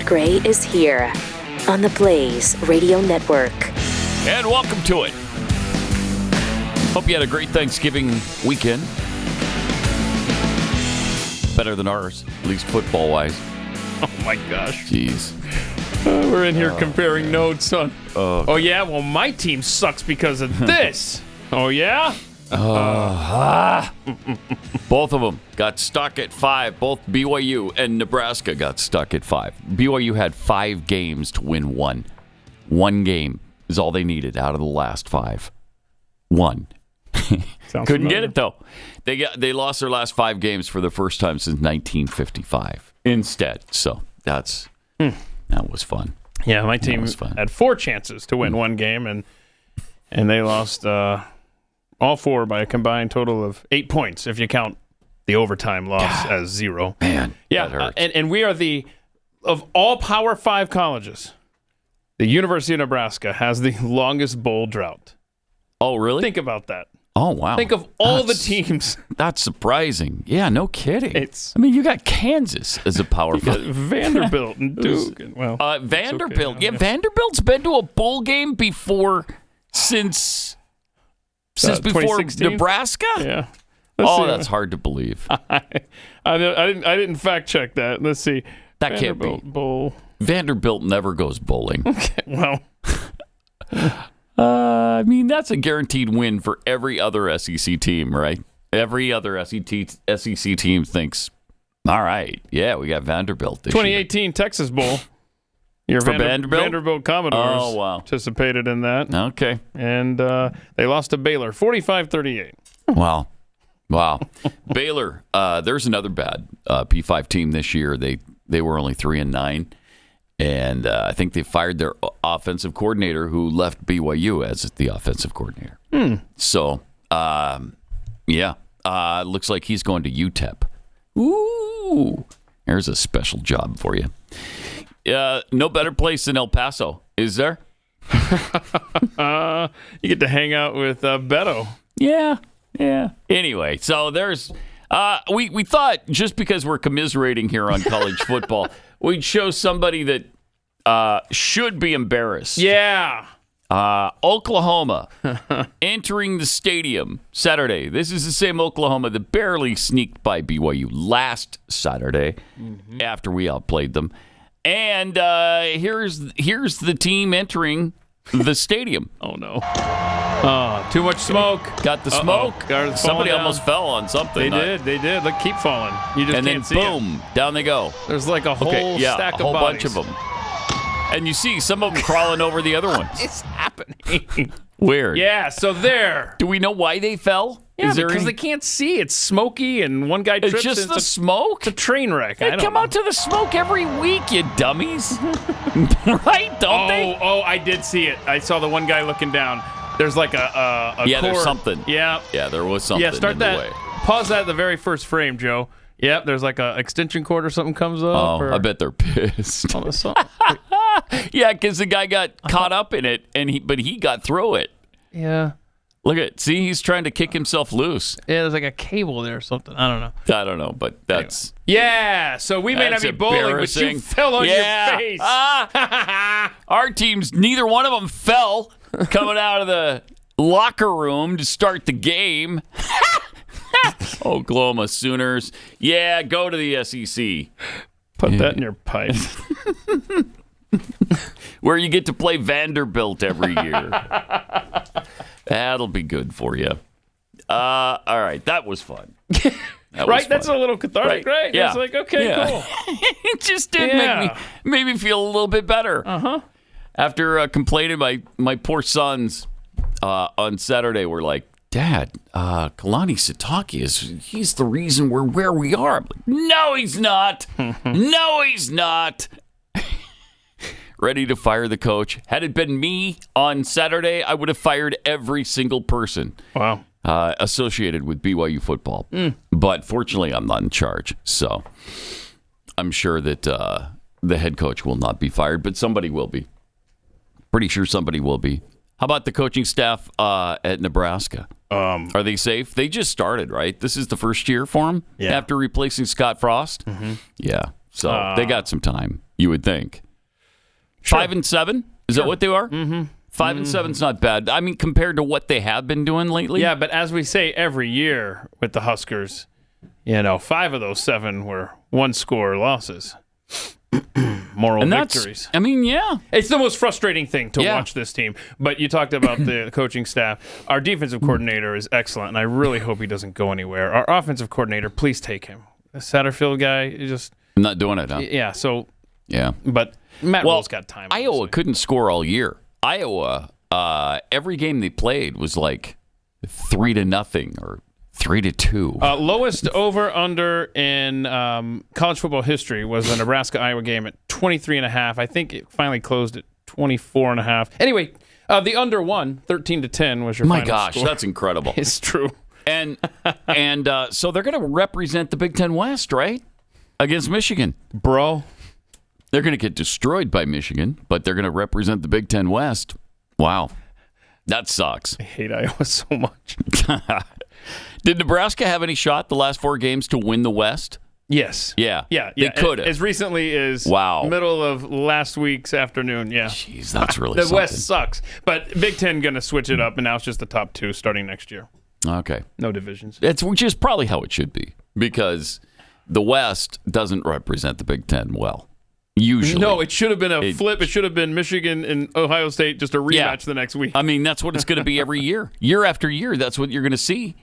Gray is here on the Blaze Radio Network. And welcome to it. Hope you had a great Thanksgiving weekend. Better than ours, at least football-wise. Oh, my gosh. Jeez. We're in here comparing notes on... Oh, yeah? Well, my team sucks because of this. Oh, yeah? Both of them got stuck at 5. Both BYU and Nebraska got stuck at 5. BYU had 5 games to win 1. 1 game is all they needed out of the last 5. 1. Couldn't get it, though. They lost their last 5 games for the first time since 1955 instead. So that was fun. Yeah, my team had 4 chances to win 1 game, and they lost all 4 by a combined total of 8 points, if you count the overtime loss as 0. Man, yeah, that hurts. And we are of all Power 5 colleges, the University of Nebraska has the longest bowl drought. Oh, really? Think about that. Oh, wow. Think of all the teams. That's surprising. Yeah, no kidding. You got Kansas as a Power 5. Vanderbilt and Duke. Vanderbilt. Okay, yeah, Vanderbilt's been to a bowl game before since before Nebraska? Yeah. That's hard to believe. I didn't fact check that. Let's see. That can't be. Bowl. Vanderbilt never goes bowling. Okay, well. That's a guaranteed win for every other SEC team, right? Every other SEC team thinks, all right, yeah, we got Vanderbilt this 2018 year. Texas Bowl. Your Vanderbilt Commodores participated in that. Okay. And they lost to Baylor, 45-38. Wow. Baylor, there's another bad P5 team this year. They were only 3-9. And I think they fired their offensive coordinator, who left BYU as the offensive coordinator. So, looks like he's going to UTEP. Ooh, there's a special job for you. No better place than El Paso, is there? You get to hang out with Beto. Yeah. Anyway, so there's... we thought just because we're commiserating here on college football, we'd show somebody that should be embarrassed. Yeah. Oklahoma entering the stadium Saturday. This is the same Oklahoma that barely sneaked by BYU last Saturday after we outplayed them. And here's the team entering the stadium. Oh, no. Too much smoke. Got the smoke. Somebody almost fell on something. They did. Look, keep falling. You just can't see then, boom, down they go. There's like a whole stack of bodies. A whole bunch of them. And you see some of them crawling over the other ones. It's happening. Weird. Yeah, so there. Do we know why they fell? Yeah, because they can't see. It's smoky, and one guy trips. It's just the smoke? It's a train wreck. They come out to the smoke every week, you dummies. Right? Don't they? Oh, I did see it. I saw the one guy looking down. There's like a cord. There's something. Yeah, there was something. Yeah, start in that. The way. Pause that at the very first frame, Joe. Yep, there's like a extension cord or something comes up. I bet they're pissed. Yeah, because the guy got caught up in it, but he got through it. Yeah. Look at see, he's trying to kick himself loose. Yeah, there's like a cable there or something. I don't know. But that's... Anyway. Yeah, so we may not be bowling, but you fell on your face. Our teams, neither one of them fell coming out of the locker room to start the game. Oklahoma Sooners. Yeah, go to the SEC. Put that in your pipe. Where you get to play Vanderbilt every year. That'll be good for you. All right, that was fun. Right? That's a little cathartic, right? Yeah. It's like, okay, cool. It just did make me feel a little bit better. After complaining, my poor sons on Saturday were like, Dad, Kalani Sitake he's the reason we're where we are. I'm like, no, he's not. No, he's not. Ready to fire the coach. Had it been me on Saturday, I would have fired every single person associated with BYU football. But fortunately, I'm not in charge. So I'm sure that the head coach will not be fired, but somebody will be. Pretty sure somebody will be. How about the coaching staff at Nebraska? Are they safe? They just started, right? This is the first year for them after replacing Scott Frost? Yeah. So they got some time. You would think. Sure. 5-7? Is that what they are? Mm-hmm. 5-7's not bad. I mean, compared to what they have been doing lately. Yeah, but as we say every year with the Huskers, 5 of those 7 were one-score losses. Moral victories. I mean, yeah. It's the most frustrating thing to watch this team. But you talked about the coaching staff. Our defensive coordinator is excellent, and I really hope he doesn't go anywhere. Our offensive coordinator, please take him. The Satterfield guy is just... Not doing it, huh? Yeah, so... Yeah. But Matt Rule's got time. Iowa obviously. couldn't score all year. Iowa, every game they played was like 3-0 or 3-2. Lowest over-under in college football history was the Nebraska-Iowa game at 23.5. I think it finally closed at 24.5. Anyway, the under one, 13-10 was your My final gosh, score. that's incredible. It's true. And so they're going to represent the Big Ten West, right? Against Michigan. Bro. They're going to get destroyed by Michigan, but they're going to represent the Big Ten West. Wow. That sucks. I hate Iowa so much. Did Nebraska have any shot the last 4 games to win the West? Yes. Yeah. Yeah. They could have. As recently as middle of last week's afternoon. Yeah. Jeez, that's really the something. West sucks. But Big Ten going to switch it up, and now it's just the top 2 starting next year. Okay. No divisions. Which is probably how it should be, because the West doesn't represent the Big Ten well. Usually. No, it should have been a flip. It should have been Michigan and Ohio State, just a rematch the next week. I mean, that's what it's going to be every year. Year after year, that's what you're going to see,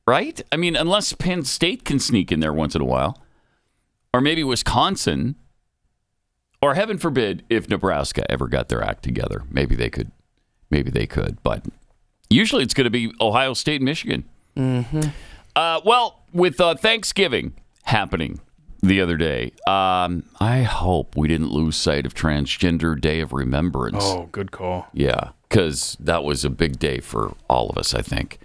right? I mean, unless Penn State can sneak in there once in a while, or maybe Wisconsin, or heaven forbid, if Nebraska ever got their act together. Maybe they could. But usually it's going to be Ohio State and Michigan. Mm-hmm. Well, with Thanksgiving happening the other day, I hope we didn't lose sight of Transgender Day of Remembrance. Oh, good call. Yeah, because that was a big day for all of us, I think.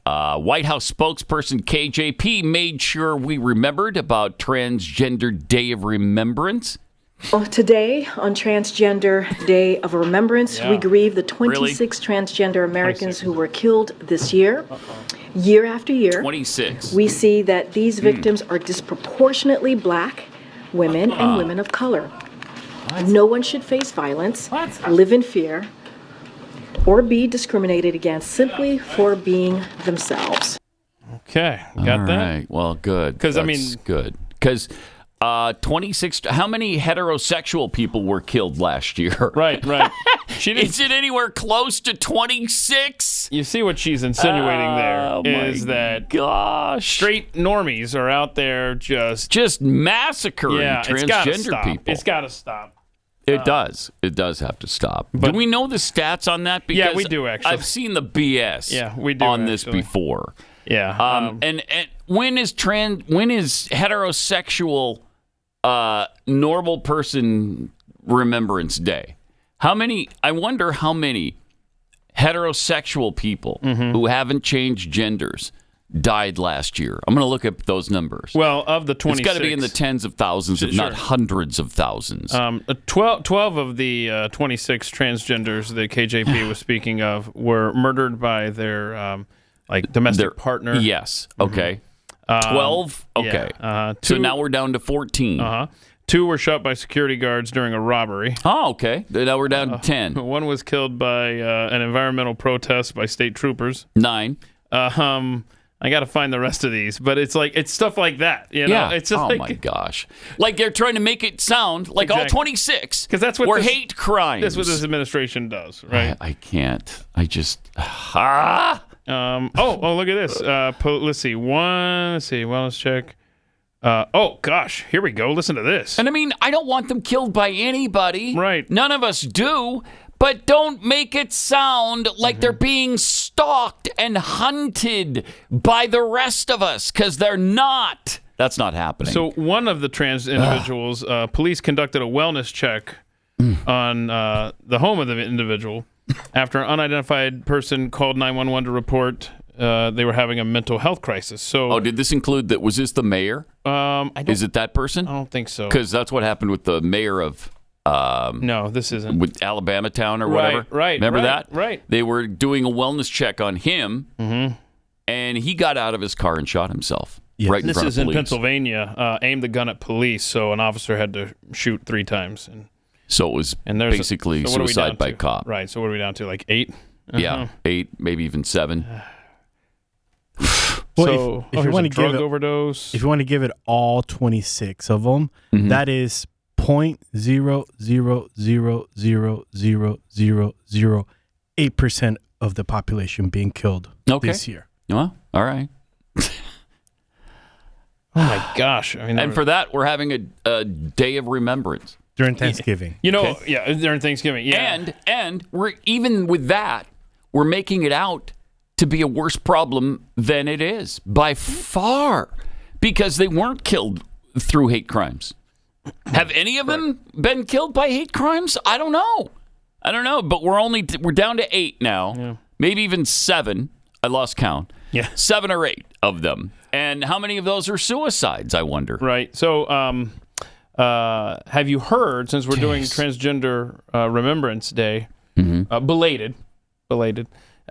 White House spokesperson KJP made sure we remembered about Transgender Day of Remembrance. Today, on Transgender Day of Remembrance, we grieve the 26 transgender Americans who were killed this year. Year after year, 26. We see that these victims are disproportionately black women and women of color. What? No one should face violence, live in fear, or be discriminated against simply for being themselves. Okay, got that? Right. Well, good. Because good. Because 26. How many heterosexual people were killed last year? Right. Is it anywhere close to 26? You see what she's insinuating there is that straight normies are out there just massacring transgender people. It's got to stop. It does. It does have to stop. Do we know the stats on that? Because we do, actually. I've seen the BS we do, on this before. Yeah. And when is heterosexual normal person Remembrance Day? I wonder how many heterosexual people who haven't changed genders died last year. I'm going to look up those numbers. Well, of the 26... It's got to be in the tens of thousands, if not hundreds of thousands. 12 of the 26 transgenders that KJP was speaking of were murdered by their domestic partner. Yes. Okay. 12? Okay. Yeah. So now we're down to 14. 2 were shot by security guards during a robbery. Oh, okay. Now we're down to 10. 1 was killed by an environmental protest by state troopers. 9. I got to find the rest of these, but it's stuff like that. You know? Yeah. It's just my gosh. Like they're trying to make it sound like all 26 that's what were hate crimes. That's what this administration does, right? I can't. I just... look at this. Let's see. Let's check. Gosh, here we go. Listen to this. And I mean, I don't want them killed by anybody. Right. None of us do. But don't make it sound like they're being stalked and hunted by the rest of us, because they're not. That's not happening. So one of the trans individuals, police conducted a wellness check on the home of the individual after an unidentified person called 911 to report they were having a mental health crisis. So, did this include that? Was this the mayor? Is it that person? I don't think so. Because that's what happened with the mayor of... no, this isn't. With Alabama Town or whatever. Right. Remember that? Right. They were doing a wellness check on him, and he got out of his car and shot himself. Yes. right in This front is of in police. Pennsylvania. Aimed the gun at police, so an officer had to shoot 3 times. So it was basically so what are we suicide down by to? cop. Right. So what are we down to? Like 8? Yeah, 8, maybe even 7. Well, So if you want to drug give it, overdose. if you want to give it all 26 of them, that is 0.0000008% of the population being killed this year. Well, all right. Oh my gosh! I mean, And for that, we're having a day of remembrance. During Thanksgiving. yeah, during Thanksgiving. Yeah. And we're even with that, we're making it out to be a worse problem than it is by far, because they weren't killed through hate crimes. Have any of them been killed by hate crimes? I don't know, but we're down to 8 now, maybe even 7. I lost count. Yeah, 7 or 8 of them. And how many of those are suicides, I wonder? Right. So, have you heard, since we're doing Transgender Remembrance Day, belated,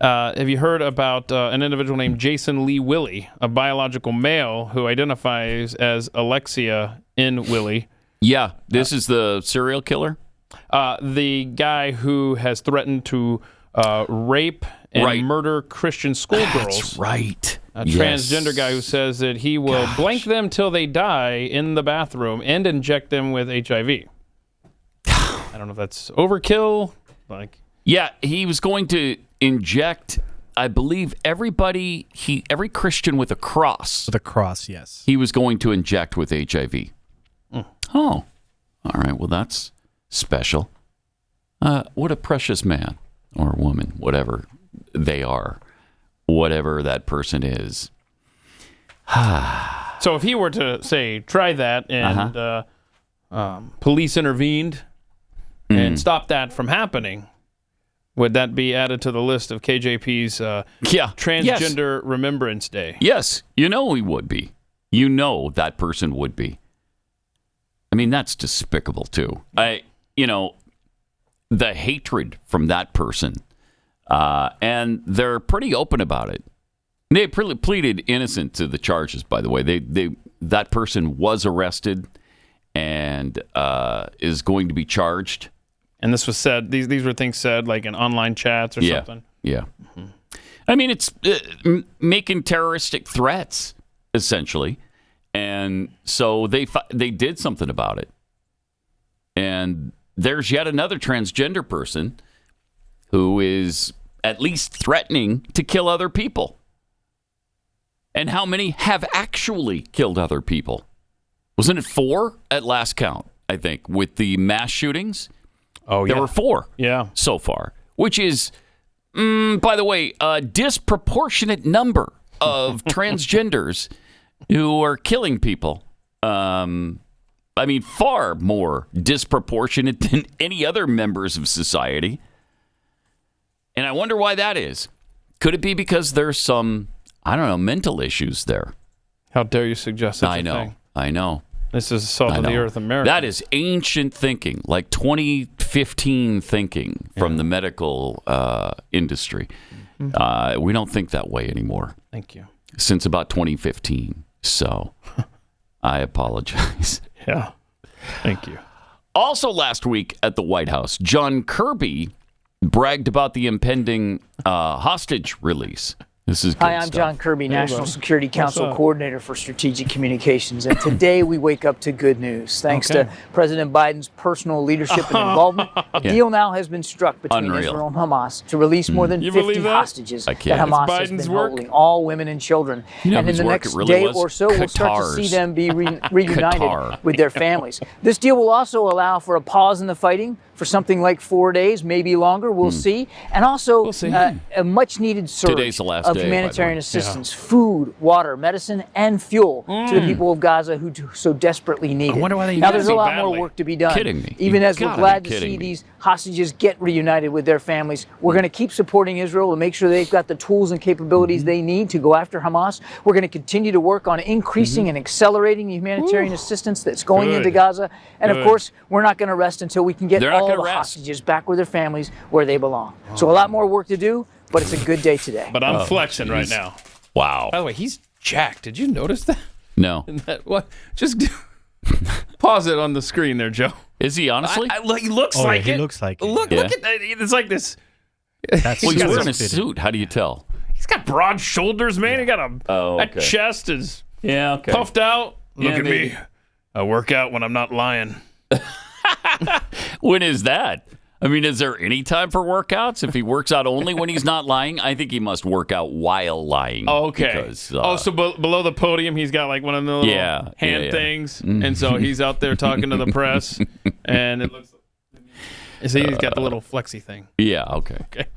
have you heard about an individual named Jason Lee Willie, a biological male who identifies as Alexia in Willie? Yeah, this is the serial killer? The guy who has threatened to rape and murder Christian schoolgirls. That's right. A transgender guy who says that he will blank them till they die in the bathroom and inject them with HIV. I don't know if that's overkill. Yeah, he was going to inject, I believe, every Christian with a cross. With a cross, yes. He was going to inject with HIV. Oh, all right. Well, that's special. What a precious man or woman, whatever they are, whatever that person is. So if he were to say, try that, and police intervened and stopped that from happening, would that be added to the list of KJP's Transgender Remembrance Day? Yes, he would be. That person would be. I mean, that's despicable too. The hatred from that person, and they're pretty open about it. They pleaded innocent to the charges, by the way. That person was arrested and is going to be charged. And this was said, these were things said like in online chats or something? Yeah. I mean, it's making terroristic threats, essentially. And so they did something about it. And there's yet another transgender person who is at least threatening to kill other people. And how many have actually killed other people? Wasn't it 4 at last count, I think, with the mass shootings? Oh, yeah. There were 4 so far, which is, by the way, a disproportionate number of transgenders who are killing people. I mean, far more disproportionate than any other members of society. And I wonder why that is. Could it be because there's some, mental issues there? How dare you suggest such a thing? I know. This is salt of the earth America. That is ancient thinking, like 2015 thinking from the medical industry. We don't think that way anymore. Thank you. Since about 2015. So I apologize. Yeah. Thank you. Also last week at the White House, John Kirby bragged about the impending hostage release. This is good Hi, I'm stuff. John Kirby, National Security Council Coordinator for Strategic Communications. And today we wake up to good news. Thanks to President Biden's personal leadership and involvement, a deal now has been struck between Israel and Hamas to release more than 50 hostages that Hamas has been holding, all women and children. And in the next day or so, we'll start to see them be reunited with their families. This deal will also allow for a pause in the fighting for something like 4 days, maybe longer. We'll see. And also a much-needed surge of humanitarian assistance, food, water, medicine, and fuel to the people of Gaza who so desperately need it. Now, there's a lot more work to be done. Kidding me. Even as we're glad to see these hostages get reunited with their families, we're going to keep supporting Israel to make sure they've got the tools and capabilities they need to go after Hamas. We're going to continue to work on increasing and accelerating the humanitarian assistance that's going into Gaza. And of course, we're not going to rest until we can get all the hostages back with their families where they belong. So a lot more work to do, but it's a good day today. But I'm flexing right now. Wow. By the way, he's jacked. Did you notice that? No. What? Just pause it on the screen there, Joe. Is he honestly? He looks like he it. looks like it. Look Yeah. at that. It's like this. That's Well, he's wearing a fitted. suit. How do you tell? He's got broad shoulders, man. He got that okay. chest is Yeah, okay. puffed out. Look Yeah, at maybe. me. I work out when I'm not lying. When is that? I mean, is there any time for workouts? If he works out only when he's not lying, I think he must work out while lying. Oh, okay. Because, so below the podium, he's got like one of the little hand things, and so he's out there talking to the press, and it looks. So he's got the little flexi thing. Yeah, okay. Okay.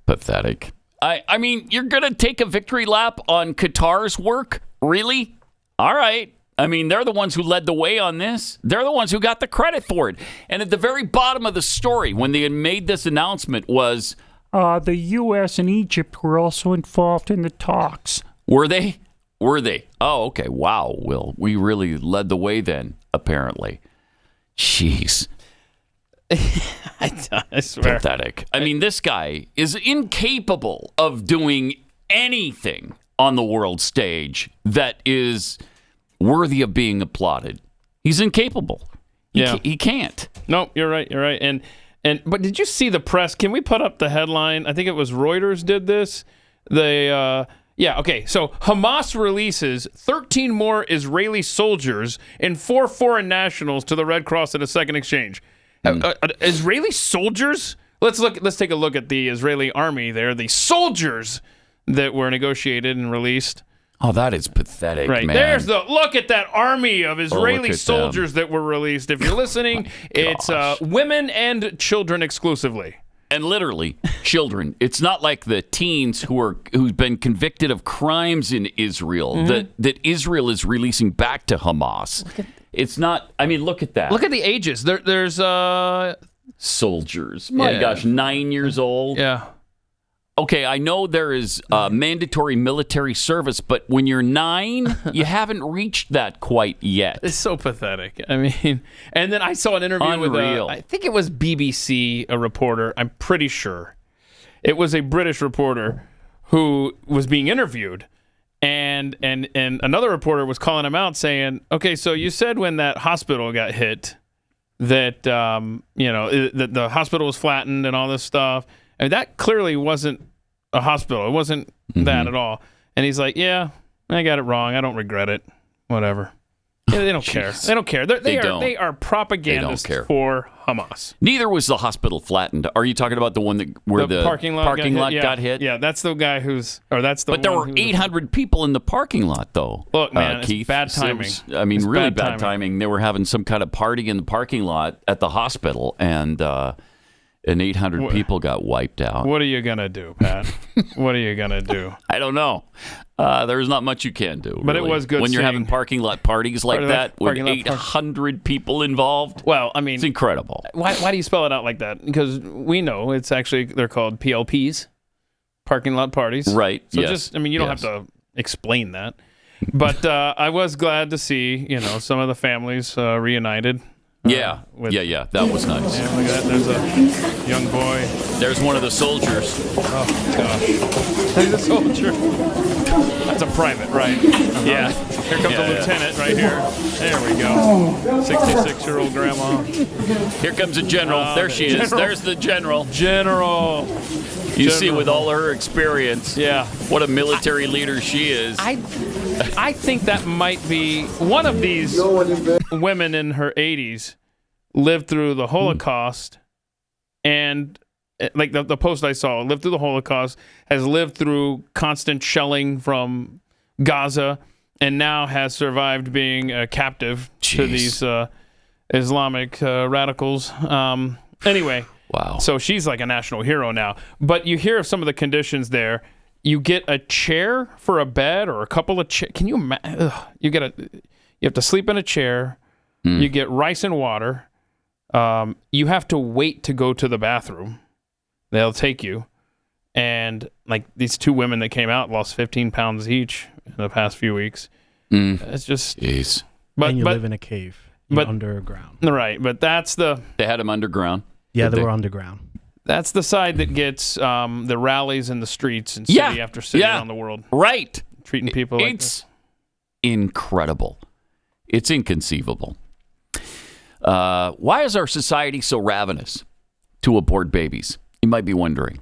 Pathetic. I mean, you're going to take a victory lap on Qatar's work? Really? All right. I mean, they're the ones who led the way on this. They're the ones who got the credit for it. And at the very bottom of the story, when they had made this announcement, was the U.S. and Egypt were also involved in the talks. Were they? Were they? Oh, okay. Wow. Well, we really led the way then, apparently. Jeez. I swear. Pathetic. I mean, this guy is incapable of doing anything on the world stage that is worthy of being applauded. He's incapable. He can't. No, you're right. You're right. But did you see the press? Can we put up the headline? I think it was Reuters did this. Okay. So Hamas releases 13 more Israeli soldiers and 4 foreign nationals to the Red Cross in a second exchange. Israeli soldiers? Let's take a look at the Israeli army there. The soldiers that were negotiated and released. Oh, that is pathetic, Right. man. Look at that army of Israeli at soldiers that were released. If you're listening, it's women and children exclusively. And literally, children. It's not like the teens who've been convicted of crimes in Israel that Israel is releasing back to Hamas. It's not. I mean, look at that. Look at the ages. There's soldiers. My gosh, 9 years old. Yeah. Okay, I know there is mandatory military service, but when you're 9, you haven't reached that quite yet. It's so pathetic. I mean, and then I saw an interview with I think it was BBC, a reporter. I'm pretty sure it was a British reporter who was being interviewed, and another reporter was calling him out, saying, "Okay, so you said when that hospital got hit that that the hospital was flattened and all this stuff." I mean, that clearly wasn't a hospital. It wasn't that at all. And he's like, yeah, I got it wrong. I don't regret it. Whatever. Yeah, they don't care. They don't care. They are propagandists for Hamas. Neither was the hospital flattened. Are you talking about the one where the parking lot got hit? Yeah, that's the guy But there were 800 people in the parking lot, though. Look, man, Keith, it's bad timing. It's really bad timing. They were having some kind of party in the parking lot at the hospital, and 800 people got wiped out. What are you going to do, Pat? What are you going to do? I don't know. There's not much you can do. But really. It was good when you're having parking lot parties like that with 800 people involved. Well, I mean, it's incredible. Why do you spell it out like that? Because we know it's actually, they're called PLPs, parking lot parties. Right. So you don't have to explain that. But I was glad to see, some of the families reunited. Yeah, that was nice. Yeah, look at that. There's a young boy. There's one of the soldiers. Oh, gosh. There's a soldier. That's a private, right? Yeah. Here comes a lieutenant right here. There we go. 66-year-old grandma. Here comes a general. There she is. There's the general. You see, with all her experience, what a military leader she is. I think that might be one of these women in her 80s lived through the Holocaust, and like the post I saw, lived through the Holocaust, has lived through constant shelling from Gaza, and now has survived being a captive to these Islamic radicals. Anyway. Wow. So she's like a national hero now. But you hear of some of the conditions there. You get a chair for a bed or a couple of chairs. Can you imagine? You have to sleep in a chair. You get rice and water. You have to wait to go to the bathroom. They'll take you. And like these 2 women that came out lost 15 pounds each in the past few weeks. It's just... Jeez. And you live in a cave. Underground. Right. But that's the... They had them underground. Yeah, they were underground. That's the side that gets the rallies in the streets and city after city around the world. Right. Treating people like this. incredible. It's inconceivable. Why is our society so ravenous to abort babies? You might be wondering.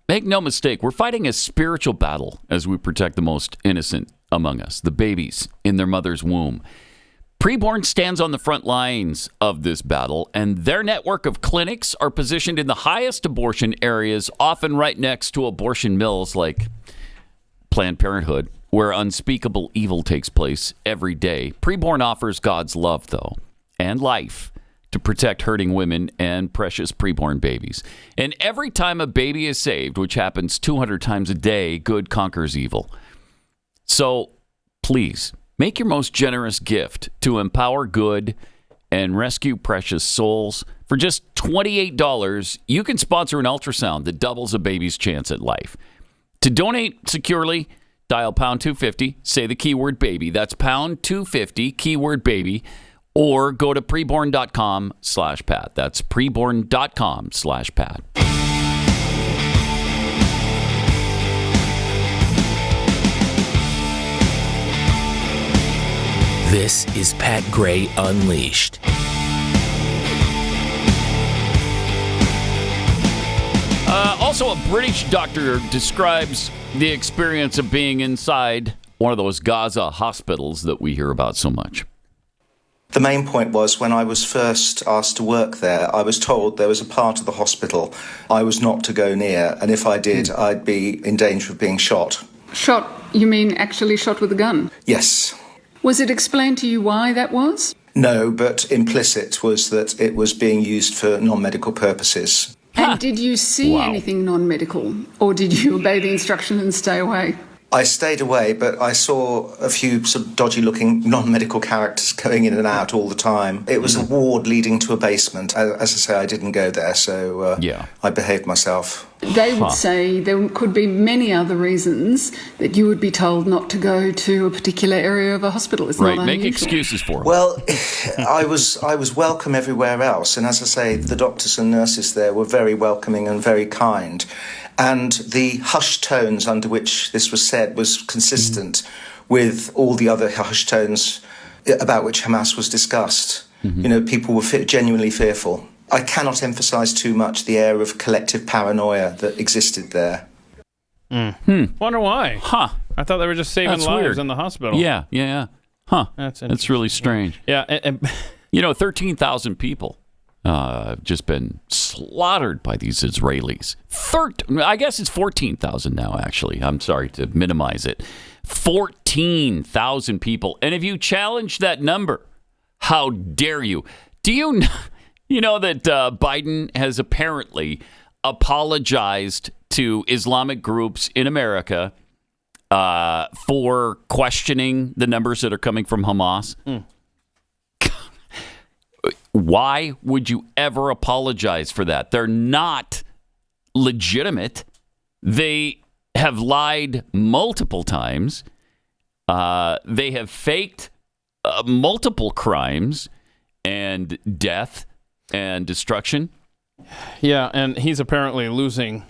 Make no mistake, we're fighting a spiritual battle as we protect the most innocent among us, the babies in their mother's womb. Preborn stands on the front lines of this battle, and their network of clinics are positioned in the highest abortion areas, often right next to abortion mills like Planned Parenthood, where unspeakable evil takes place every day. Preborn offers God's love, though, and life to protect hurting women and precious preborn babies. And every time a baby is saved, which happens 200 times a day, good conquers evil. So please, make your most generous gift to empower good and rescue precious souls. For just $28, you can sponsor an ultrasound that doubles a baby's chance at life. To donate securely, dial pound 250, say the keyword baby. That's pound 250, keyword baby, or go to preborn.com/Pat. That's preborn.com/Pat. This is Pat Gray Unleashed. Also, a British doctor describes the experience of being inside one of those Gaza hospitals that we hear about so much. The main point was when I was first asked to work there, I was told there was a part of the hospital I was not to go near, and if I did, I'd be in danger of being shot. Shot? You mean actually shot with a gun? Yes. Was it explained to you why that was? No, but implicit was that it was being used for non-medical purposes. And did you see anything non-medical, or did you obey the instruction and stay away? I stayed away, but I saw a few sort of dodgy-looking non-medical characters going in and out all the time. It was a ward leading to a basement. As I say, I didn't go there, so I behaved myself. They would say there could be many other reasons that you would be told not to go to a particular area of a hospital. It's right, not make unusual. excuses for them. Well, I was welcome everywhere else, and as I say, the doctors and nurses there were very welcoming and very kind. And the hushed tones under which this was said was consistent with all the other hushed tones about which Hamas was discussed. You know, people were genuinely fearful. I cannot emphasize too much the air of collective paranoia that existed there. Wonder why? I thought they were just saving lives weird. in the hospital. Yeah. That's really strange. Yeah. And 13,000 people have just been slaughtered by these Israelis. I guess it's 14,000 now, actually. I'm sorry to minimize it. 14,000 people. And if you challenge that number, how dare you? Do you know that Biden has apparently apologized to Islamic groups in America for questioning the numbers that are coming from Hamas? Why would you ever apologize for that? They're not legitimate. They have lied multiple times. They have faked multiple crimes and death and destruction. Yeah, and he's apparently losing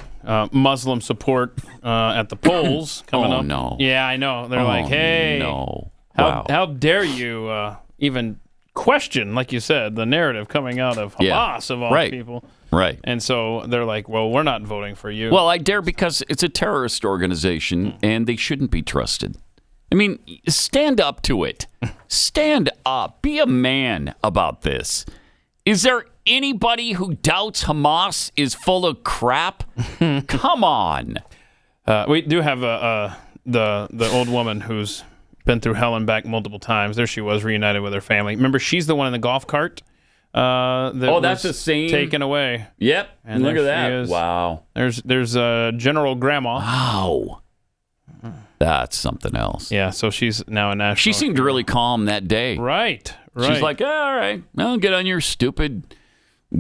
Muslim support at the polls coming up. Oh, no. Yeah, I know. They're like, hey, no. how dare you even question, like you said, the narrative coming out of Hamas of all people. Right. And so they're like, well, we're not voting for you. Well, I dare because it's a terrorist organization and they shouldn't be trusted. I mean, stand up to it. Stand up. Be a man about this. Is there anybody who doubts Hamas is full of crap? Come on. We do have the old woman who's been through hell and back multiple times. There she was, reunited with her family. Remember, she's the one in the golf cart. That's the same. Taken away. Yep. And look at that. Is. Wow. There's General Grandma. Wow. That's something else. Yeah. So she's now a national. She seemed really calm that day. Right. She's like, all right, I'll get on your stupid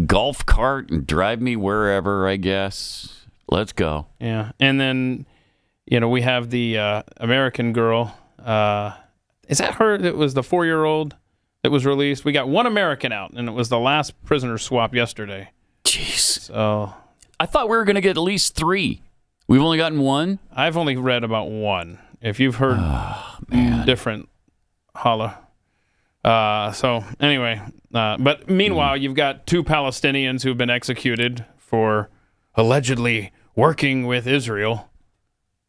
golf cart and drive me wherever, I guess. Let's go. Yeah. And then, we have the American girl. Is that her? It was the 4-year-old that was released. We got one American out, and it was the last prisoner swap yesterday. Jeez. So I thought we were going to get at least 3. We've only gotten 1. I've only read about 1. If you've heard different holla. So anyway, but meanwhile, you've got 2 Palestinians who've been executed for allegedly working with Israel.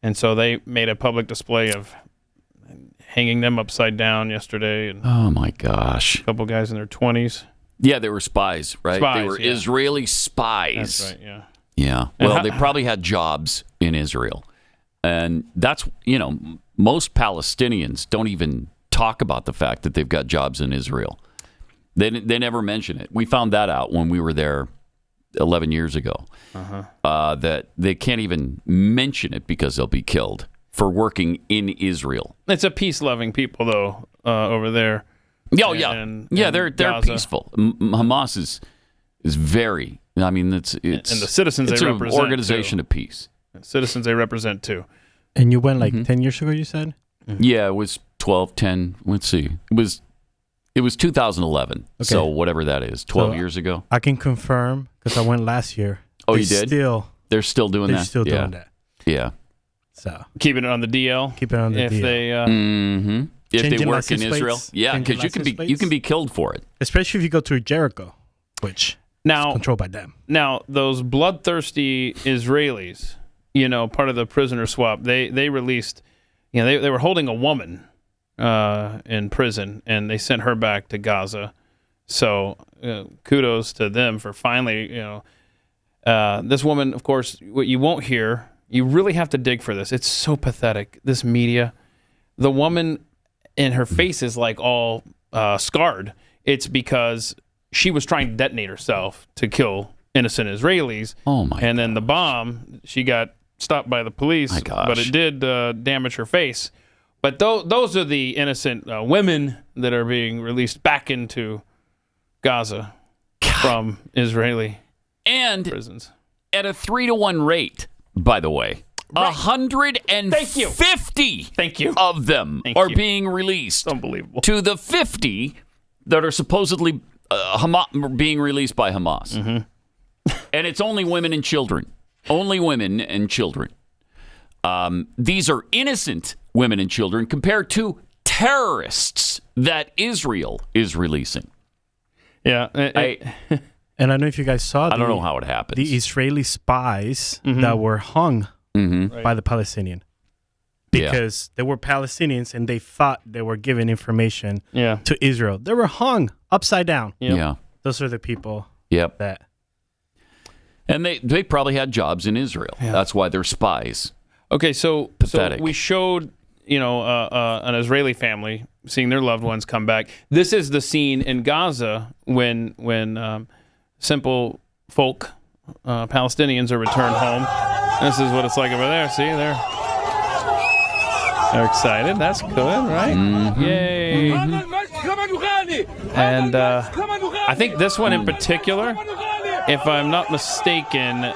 And so they made a public display of hanging them upside down yesterday. And oh, my gosh. A couple guys in their 20s. Yeah, they were spies, right? Spies, they were yeah. Israeli spies. That's right, yeah. Yeah. Well, they probably had jobs in Israel. And that's, most Palestinians don't even talk about the fact that they've got jobs in Israel. They never mention it. We found that out when we were there 11 years ago, that they can't even mention it because they'll be killed for working in Israel. It's a peace-loving people, though, over there. They're peaceful. Hamas is very. I mean, it's and the citizens they represent. It's an organization of peace. Citizens they represent too. And you went 10 years ago, you said? Yeah, it was 12, 10. Let's see. It was 2011. Okay. So whatever that is, 12 years ago. I can confirm because I went last year. Oh, you did? They're still doing that? They're still doing that. Yeah. So keeping it on the DL. Keep it on the DL. If they work in Israel, because you can be killed for it, especially if you go through Jericho, which is controlled by them. Now, those bloodthirsty Israelis, part of the prisoner swap, they released, they were holding a woman in prison, and they sent her back to Gaza. So kudos to them for finally, this woman. Of course, what you won't hear, you really have to dig for this. It's so pathetic. This media, the woman. And her face is like all scarred. It's because she was trying to detonate herself to kill innocent Israelis. Oh my! And then the bomb, she got stopped by the police. My gosh. But it did damage her face. But those are the innocent women that are being released back into Gaza from Israeli prisons at a 3-to-1 rate. By the way. Right. 150 Thank you. of them are being released. Unbelievable. To the 50 that are supposedly being released by Hamas. And it's only women and children. Only women and children. These are innocent women and children compared to terrorists that Israel is releasing. Yeah. And I don't know if you guys saw I don't know how it happens. The Israeli spies that were hung by the Palestinian because they were Palestinians and they thought they were giving information to Israel. They were hung upside down. Yeah. Those are the people that. And they probably had jobs in Israel. Yeah. That's why they're spies. Okay, so we showed, an Israeli family seeing their loved ones come back. This is the scene in Gaza when simple folk, Palestinians, are returned home. This is what it's like over there. See, they're excited. That's good, right? Yay. And I think this one in particular, if I'm not mistaken,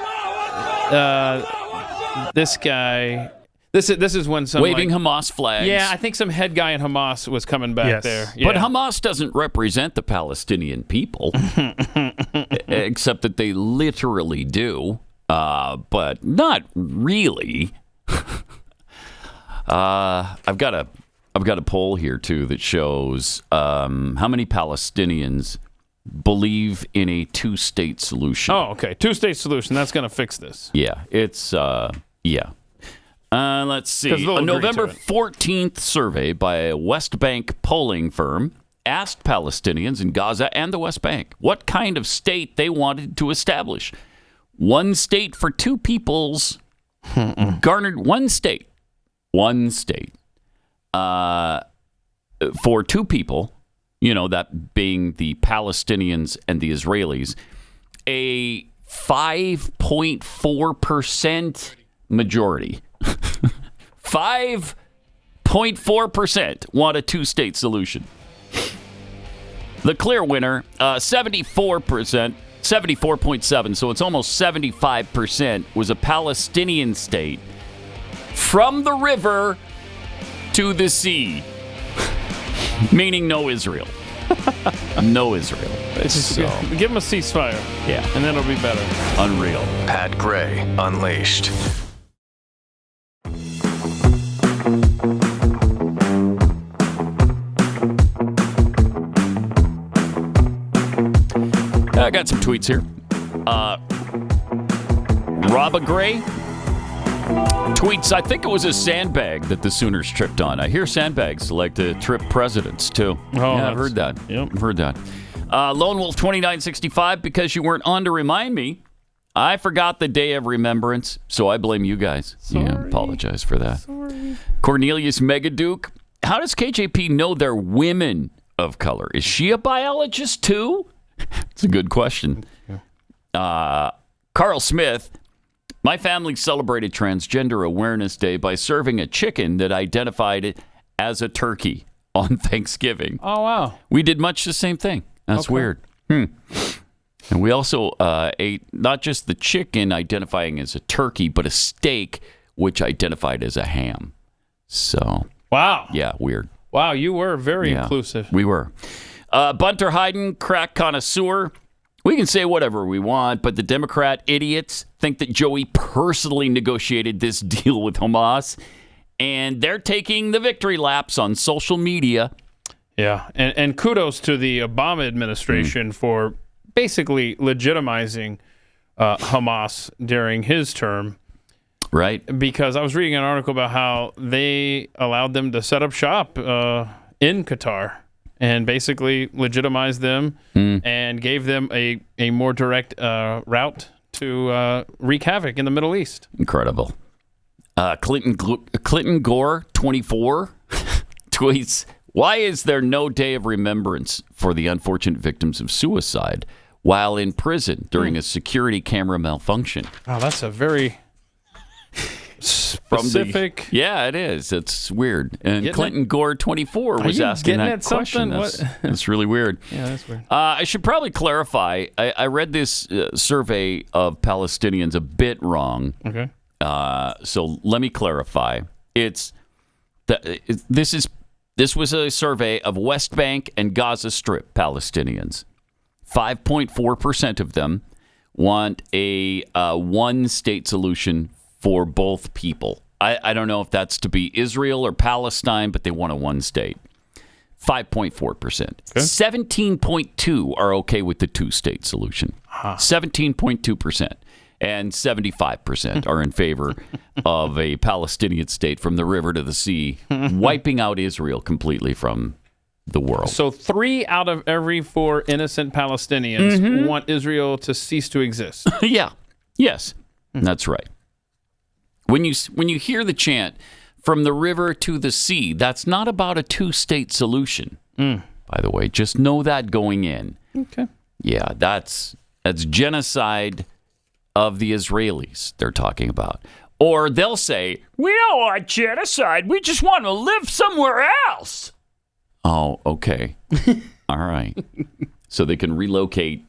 this guy... This is when some waving Hamas flags. Yeah, I think some head guy in Hamas was coming back there. Yeah. But Hamas doesn't represent the Palestinian people, except that they literally do, but not really. I've got a poll here too that shows how many Palestinians believe in a two-state solution. Oh, okay, two-state solution. That's going to fix this. Yeah, it's let's see. A November 14th survey by a West Bank polling firm asked Palestinians in Gaza and the West Bank what kind of state they wanted to establish. One state for two peoples garnered one state for two people, that being the Palestinians and the Israelis, a 5.4% majority. 5.4% want a two-state solution. The clear winner, 74%, 74.7%, so it's almost 75%, was a Palestinian state from the river to the sea, meaning no Israel. No Israel. So, give them a ceasefire. Yeah. And then it'll be better. Unreal. Pat Gray Unleashed. I got some tweets here. Robba Gray tweets, I think it was a sandbag that the Sooners tripped on. I hear sandbags like to trip presidents, too. Oh, yeah, I've heard that. Yep. I've heard that. Lone Wolf 2965, because you weren't on to remind me, I forgot the Day of Remembrance, so I blame you guys. Sorry. Yeah, apologize for that. Sorry. Cornelius Megaduke, how does KJP know they're women of color? Is she a biologist, too? It's a good question. Carl Smith, my family celebrated Transgender Awareness Day by serving a chicken that identified it as a turkey on Thanksgiving. Oh, wow. We did much the same thing. That's weird. And we also ate not just the chicken identifying as a turkey, but a steak which identified as a ham. So, wow. Yeah, weird. Wow, you were very inclusive. We were. Bunter Hayden, crack connoisseur. We can say whatever we want, but the Democrat idiots think that Joey personally negotiated this deal with Hamas, and they're taking the victory laps on social media. Yeah, and kudos to the Obama administration for basically legitimizing Hamas during his term. Right. Because I was reading an article about how they allowed them to set up shop in Qatar and basically legitimized them and gave them a more direct route to wreak havoc in the Middle East. Incredible. Clinton Gore, 24, tweets, why is there no day of remembrance for the unfortunate victims of suicide while in prison during a security camera malfunction? Oh, that's a very specific. Yeah, it is. It's weird. And Clinton Gore, 24, was asking that question. That's really weird. Yeah, that's weird. I should probably clarify. I read this survey of Palestinians a bit wrong. Okay. So let me clarify. This was a survey of West Bank and Gaza Strip Palestinians. 5.4% of them want a one-state solution for both people. I don't know if that's to be Israel or Palestine, but they want a one state. 5.4%. Okay. 17.2% are okay with the two-state solution. 17.2%. And 75% are in favor of a Palestinian state from the river to the sea, wiping out Israel completely from the world. So 3 out of every 4 innocent Palestinians want Israel to cease to exist. Yeah. Yes. That's right. When you hear the chant, from the river to the sea, that's not about a two-state solution, by the way. Just know that going in. Okay. Yeah, that's genocide of the Israelis they're talking about. Or they'll say, we don't want genocide. We just want to live somewhere else. Oh, okay. All right. So they can relocate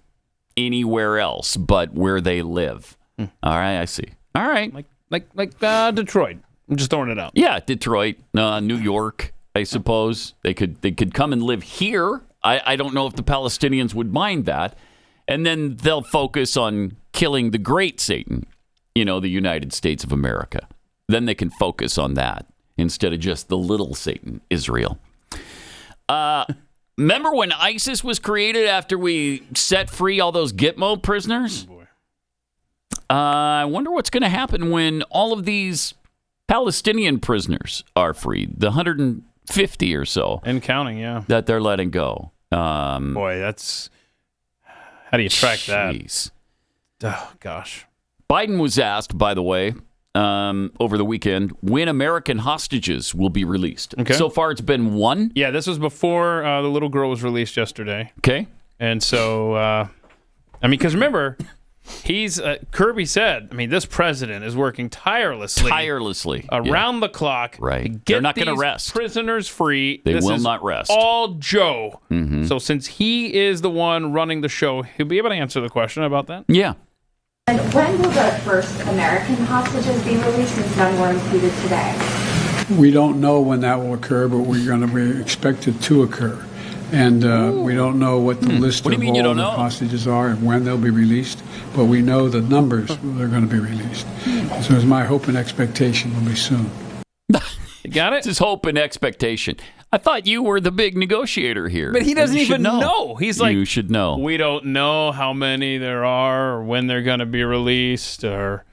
anywhere else but where they live. All right, I see. All right. Like Detroit. I'm just throwing it out. Yeah, Detroit, New York, I suppose. They could come and live here. I don't know if the Palestinians would mind that. And then they'll focus on killing the great Satan, the United States of America. Then they can focus on that instead of just the little Satan, Israel. Remember when ISIS was created after we set free all those Gitmo prisoners? Oh, boy. I wonder what's going to happen when all of these Palestinian prisoners are freed, the 150 or so. And counting, yeah. That they're letting go. Boy, that's... How do you track that? Oh, gosh. Biden was asked, by the way, over the weekend, when American hostages will be released. Okay. So far, it's been one. Yeah, this was before the little girl was released yesterday. Okay. And so, because remember... Kirby said, this president is working tirelessly around the clock to get They're not going to these rest. Prisoners free. They will not rest. All Joe. Mm-hmm. So since he is the one running the show, he'll be able to answer the question about that. Yeah. And when will the first American hostages be released since none were included today? We don't know when that will occur, but we expect it to occur. And we don't know what the list of all the hostages are and when they'll be released, but we know the numbers that are going to be released. So it's my hope and expectation will be soon. You got it? It's his hope and expectation. I thought you were the big negotiator here. But he doesn't even know. He's like, you should know. We don't know how many there are or when they're going to be released or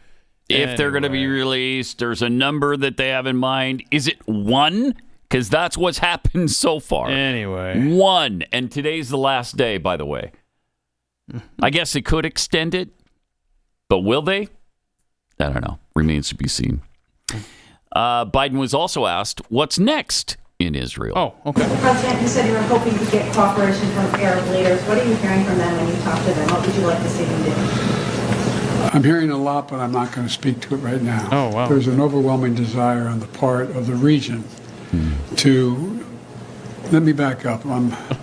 if they're going to be released. There's a number that they have in mind. Is it 1? Because that's what's happened so far. Anyway. 1. And today's the last day, by the way. I guess they could extend it. But will they? I don't know. Remains to be seen. Biden was also asked, what's next in Israel? Oh, okay. Mr. President, you said you were hoping to get cooperation from Arab leaders. What are you hearing from them when you talk to them? What would you like to see them do? I'm hearing a lot, but I'm not going to speak to it right now. Oh, wow. There's an overwhelming desire on the part of the region to... Let me back up.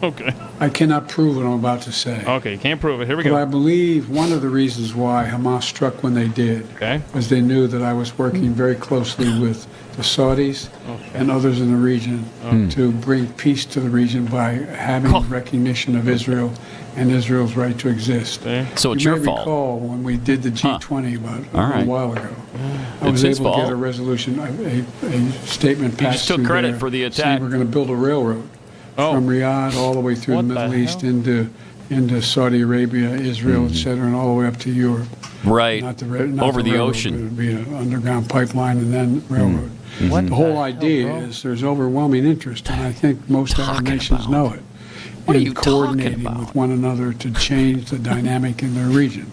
Okay. I cannot prove what I'm about to say. Okay, you can't prove it. Here we But go. I believe one of the reasons why Hamas struck when they did was they knew that I was working very closely with the Saudis and others in the region to bring peace to the region by having recognition of Israel and Israel's right to exist. So it's you your may fault. recall when we did the G20 about a little while ago, I It's was his able to fault. get a resolution, a statement passed just took through credit there for the saying attack. we're going to build a railroad from Riyadh all the way through What the Middle the East hell? into Saudi Arabia, Israel, et cetera, and all the way up to Europe. Right. Not Over the railroad, ocean. but it would be an underground pipeline and then railroad. What The whole idea is there's overwhelming interest, and I think most Arab nations know it, What are in you talking coordinating about? with one another to change the dynamic in their region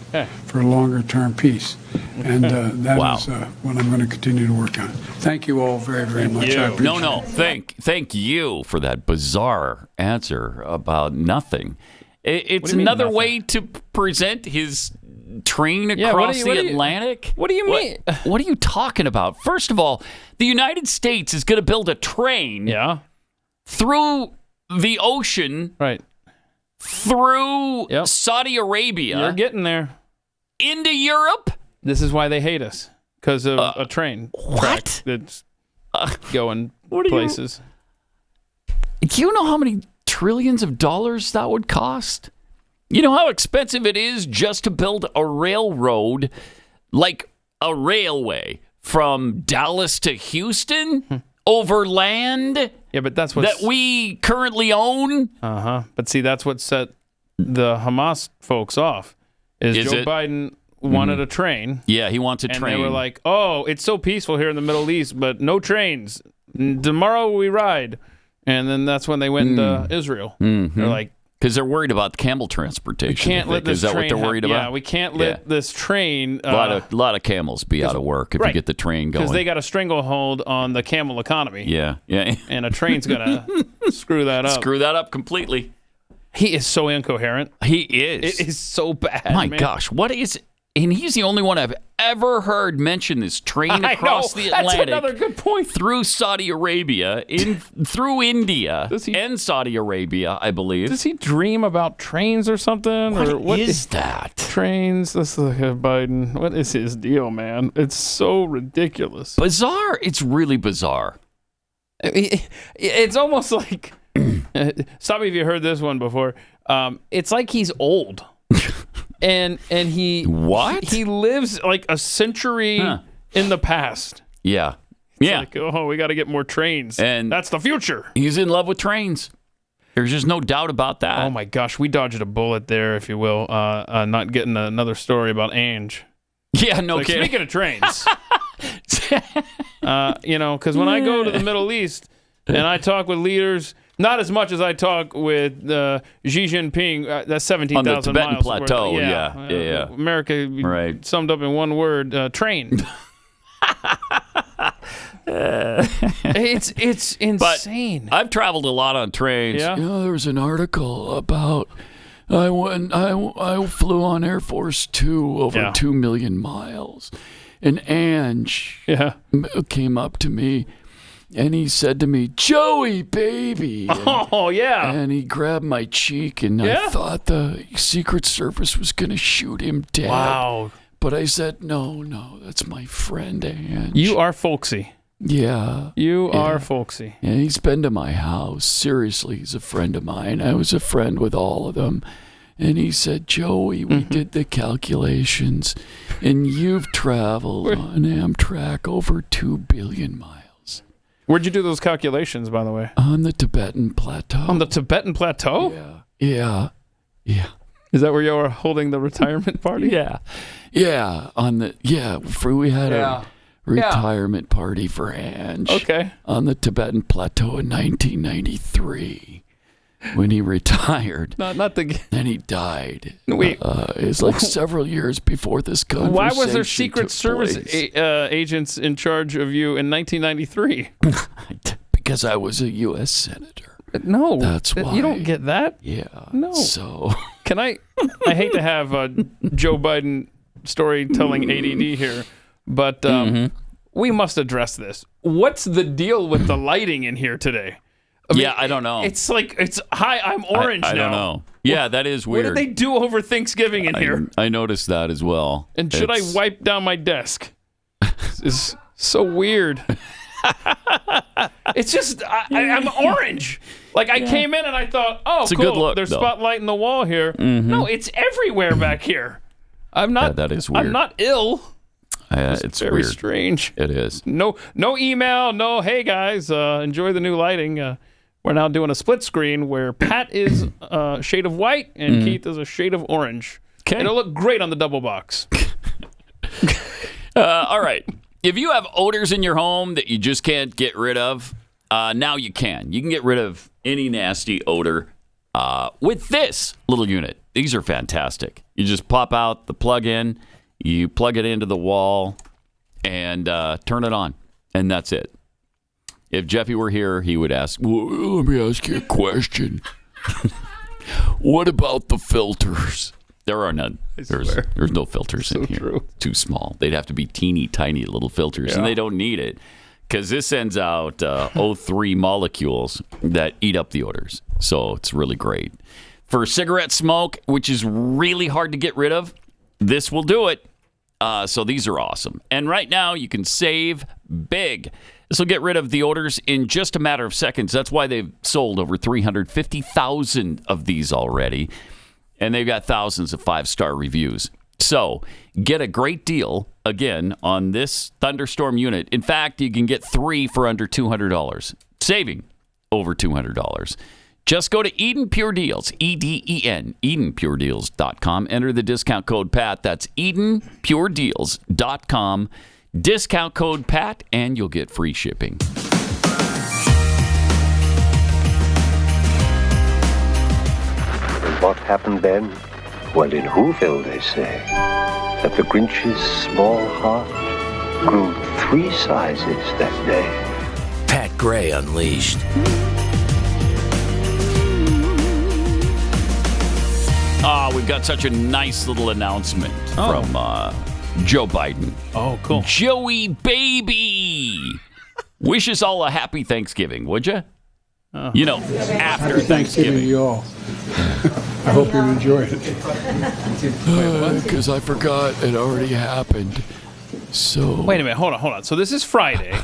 for longer-term peace. And that is what I'm going to continue to work on. Thank you all very, very much. I appreciate it. Thank you for that bizarre answer about nothing. It's What do you mean another nothing? way to present his train what across do you- the Atlantic. What do you mean? What are you talking about? First of all, the United States is going to build a train through the ocean, through Saudi Arabia. You're getting there. Into Europe. This is why they hate us, because of a train track that's going places. Do you know how many trillions of dollars that would cost? You know how expensive it is just to build a railroad, like a railway from Dallas to Houston over land? Yeah, but that's that we currently own. But see, that's what set the Hamas folks off. Is Joe it? Biden wanted a train? Yeah, he wants a train. And they were like, "Oh, it's so peaceful here in the Middle East, but no trains. Tomorrow we ride." And then that's when they went to Israel. They're like, because they're worried about camel transportation. we can't let this Is that train what they're worried about? Yeah, we can't let this train. A lot of camels be out of work if you get the train going. Because they got a stranglehold on the camel economy. Yeah. And a train's gonna screw that up. Screw that up completely. He is so incoherent. He is. It is so bad. My man. gosh, what is? And he's the only one I've ever heard mention this train across the Atlantic. That's another good point. Through Saudi Arabia, through India, and Saudi Arabia, I believe. Does he dream about trains or something? What is that? Trains. Let's look at Biden. What is his deal, man? It's so ridiculous. Bizarre. It's really bizarre. It's almost like. Some of you heard this one before. It's like he's old. And he he lives like a century in the past. Yeah. It's like, oh, we got to get more trains. And that's the future. He's in love with trains. There's just no doubt about that. Oh my gosh, we dodged a bullet there, if you will. Not getting another story about Ange. Yeah, no like, kidding. Speaking of trains, because when I go to the Middle East and I talk with leaders. Not as much as I talk with Xi Jinping. That's 17,000 miles. On the Tibetan Plateau, yeah. America summed up in one word, train. It's insane. But I've traveled a lot on trains. Yeah? There was an article about I flew on Air Force 2 over 2 million miles. And Ange came up to me. And he said to me, "Joey, baby." And he grabbed my cheek, and I thought the Secret Service was going to shoot him dead. Wow. But I said, no, that's my friend, Ange. You are folksy. Yeah. You are folksy. Yeah, he's been to my house. Seriously, he's a friend of mine. I was a friend with all of them. And he said, "Joey, we did the calculations, and you've traveled on Amtrak over 2 billion miles. Where'd you do those calculations, by the way? On the Tibetan Plateau. On the Tibetan Plateau? Yeah. Is that where you were holding the retirement party? Yeah. We had a retirement party for Ange. Okay. On the Tibetan Plateau in 1993 when he retired. Not the. Then he died. Wait. It's like several years before this conversation. Why was there Secret took Service agents in charge of you in 1993? Because I was a U.S. senator. No, that's why. You don't get that. Yeah. No. So can I hate to have Joe Biden storytelling ADD here, but we must address this. What's the deal with the lighting in here today? I don't know. It's like hi, I'm orange I now. don't know. Yeah, that is weird. What did they do over Thanksgiving in here? I noticed that as well. And should I wipe down my desk? It's so weird. It's just I'm orange. Like I came in and I thought, oh, it's cool. A good look, There's though. spotlight in the wall here. No, it's everywhere back here. I'm not. That is weird. I'm not ill. It's very weird. strange. It is. No email. No. Hey guys, enjoy the new lighting. We're now doing a split screen where Pat is a shade of white and Keith is a shade of orange. Okay. It'll look great on the double box. All right. If you have odors in your home that you just can't get rid of, now you can. You can get rid of any nasty odor with this little unit. These are fantastic. You just pop out the plug-in, you plug it into the wall, and turn it on, and that's it. If Jeffy were here, he would ask, well, let me ask you a question. What about the filters? There are none. There's no filters in here. True. Too small. They'd have to be teeny tiny little filters, and they don't need it because this sends out O3 molecules that eat up the odors. So it's really great. For cigarette smoke, which is really hard to get rid of, this will do it. So these are awesome. And right now you can save big. This will get rid of the odors in just a matter of seconds. That's why they've sold over 350,000 of these already. And they've got thousands of 5-star reviews. So get a great deal, again, on this thunderstorm unit. In fact, you can get 3 for under $200, saving over $200. Just go to Eden Pure Deals, EDEN, EdenPureDeals.com. Enter the discount code PAT. That's EdenPureDeals.com. Discount code PAT, and you'll get free shipping. What happened then? Well, in Whoville, they say that the Grinch's small heart grew 3 sizes that day. Pat Gray Unleashed. We've got such a nice little announcement from Joe Biden. Oh, cool. Joey baby. Wish us all a happy Thanksgiving, would you? You know, after Happy Thanksgiving to you all. I hope you enjoy it. Because I forgot it already happened. So Wait a minute. Hold on. So this is Friday.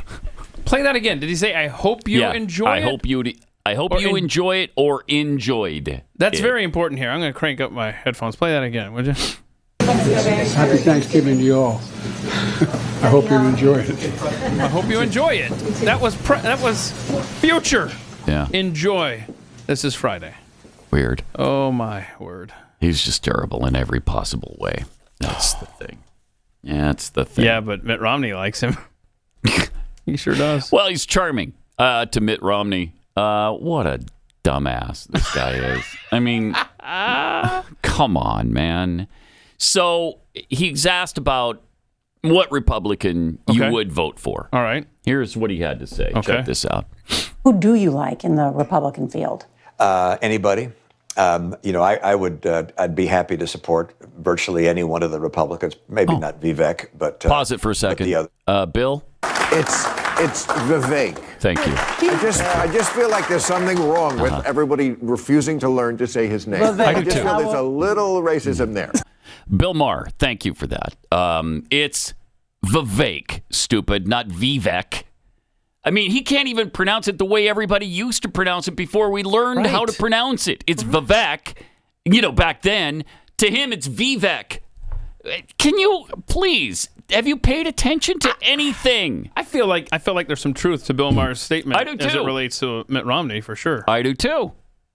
Play that again. Did he say, I hope you enjoy it? I hope you enjoy it or enjoyed. That's very important here. I'm going to crank up my headphones. Play that again, would you? Happy Thanksgiving to you all. I hope you enjoy it. I hope you enjoy it. That was future. Yeah. Enjoy. This is Friday. Weird. Oh, my word. He's just terrible in every possible way. That's the thing. That's the thing. Yeah, but Mitt Romney likes him. He sure does. Well, he's charming to Mitt Romney. What a dumbass this guy is. I mean, come on, man. So he's asked about what Republican you would vote for. All right. Here's what he had to say. Okay. Check this out. Who do you like in the Republican field? Anybody. I'd be happy to support virtually any one of the Republicans. Maybe not Vivek, but pause it for a second. Bill, it's Vivek. Thank you. I just feel like there's something wrong with everybody refusing to learn to say his name. I just feel there's a little racism there. Bill Maher, thank you for that. It's Vivek, stupid, not Vivek. I mean, he can't even pronounce it the way everybody used to pronounce it before we learned how to pronounce it. It's Vivek. You know, back then, to him, it's Vivek. Can you please? Have you paid attention to anything? I feel like there's some truth to Bill Maher's statement. I do, as too. it relates to Mitt Romney, for sure. I do too.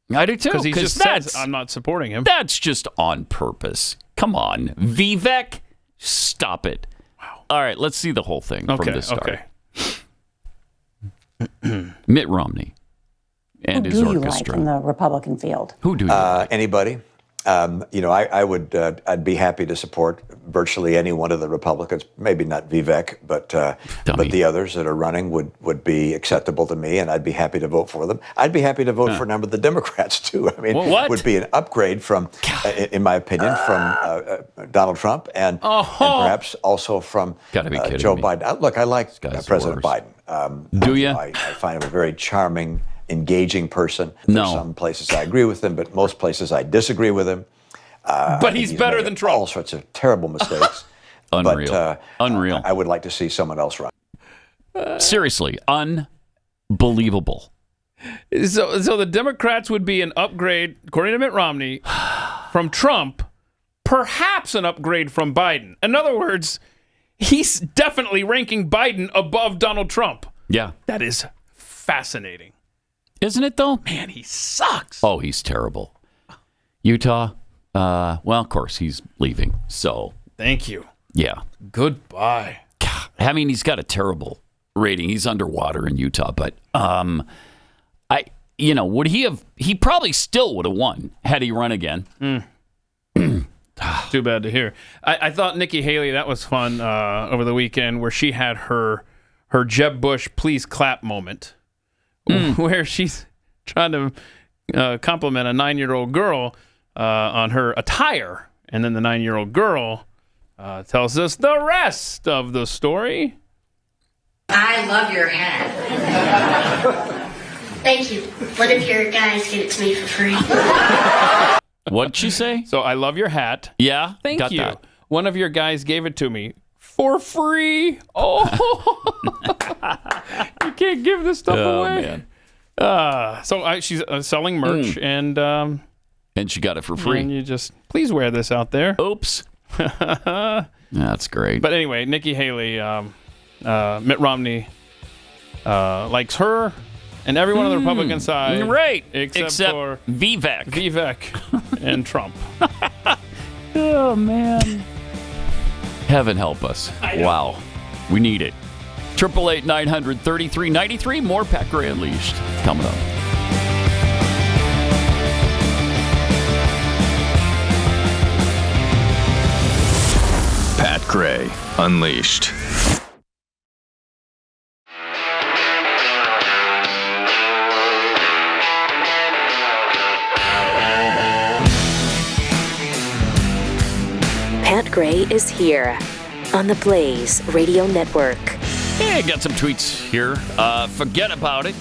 Because he just says, I'm not supporting him. That's just on purpose. Come on, Vivek, stop it. Wow. All right, let's see the whole thing from the start. Mitt Romney and his orchestra. Who do you like in the Republican field? Who do you like? Anybody. I'd be happy to support virtually any one of the Republicans. Maybe not Vivek, but the others that are running would be acceptable to me, and I'd be happy to vote for them. I'd be happy to vote for a number of the Democrats too. I mean, what? Would be an upgrade from, in my opinion, from Donald Trump and perhaps also from Joe Biden. Look, I like President Biden. Do you? I find him a very charming, engaging person. There's some places I agree with him, but most places I disagree with him. But he's better than Trump. All sorts of terrible mistakes. Unreal. But, Unreal. I would like to see someone else run. Seriously, unbelievable. So the Democrats would be an upgrade, according to Mitt Romney, from Trump, perhaps an upgrade from Biden. In other words, he's definitely ranking Biden above Donald Trump. Yeah. That is fascinating. Isn't it, though? Man, he sucks. Oh, he's terrible. Utah, well, of course, he's leaving. So. Thank you. Yeah. Goodbye. I mean, he's got a terrible rating. He's underwater in Utah, but would he have? He probably still would have won had he run again. Too bad to hear. I thought Nikki Haley, that was fun over the weekend, where she had her Jeb Bush please clap moment, where she's trying to compliment a 9-year-old girl on her attire, and then the 9-year-old girl tells us the rest of the story. I love your hat. Thank you. What if your guys give it to me for free? What'd she say? So, I love your hat. Yeah, Thank got you. That. One of your guys gave it to me for free. Oh, you can't give this stuff away. Man. So she's selling merch, and she got it for free. And you just please wear this out there. Oops. That's great. But anyway, Nikki Haley, Mitt Romney likes her and everyone on the Republican side, right? Except for Vivek and Trump. Oh man. Heaven help us. Wow. We need it. 888-900-3393. More Pat Gray Unleashed coming up. Pat Gray Unleashed. Pat Gray is here on the Blaze Radio Network. Hey, got some tweets here. Forget about it.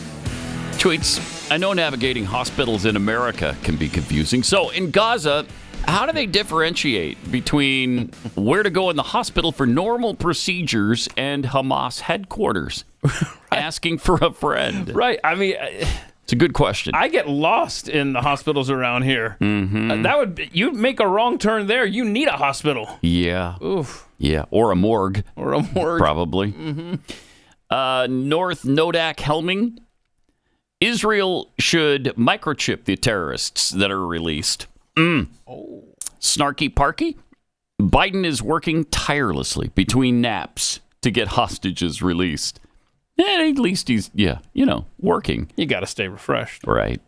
Tweets. I know navigating hospitals in America can be confusing. So in Gaza, how do they differentiate between where to go in the hospital for normal procedures and Hamas headquarters? Right. Asking for a friend. Right. I mean, it's a good question. I get lost in the hospitals around here. Mm-hmm. You make a wrong turn there, you need a hospital. Yeah. Oof. Yeah. Or a morgue. Probably. Mm-hmm. North Nodak Helming. Israel should microchip the terrorists that are released. Snarky Parky. Biden is working tirelessly between naps to get hostages released. And at least he's, working. You got to stay refreshed. Right.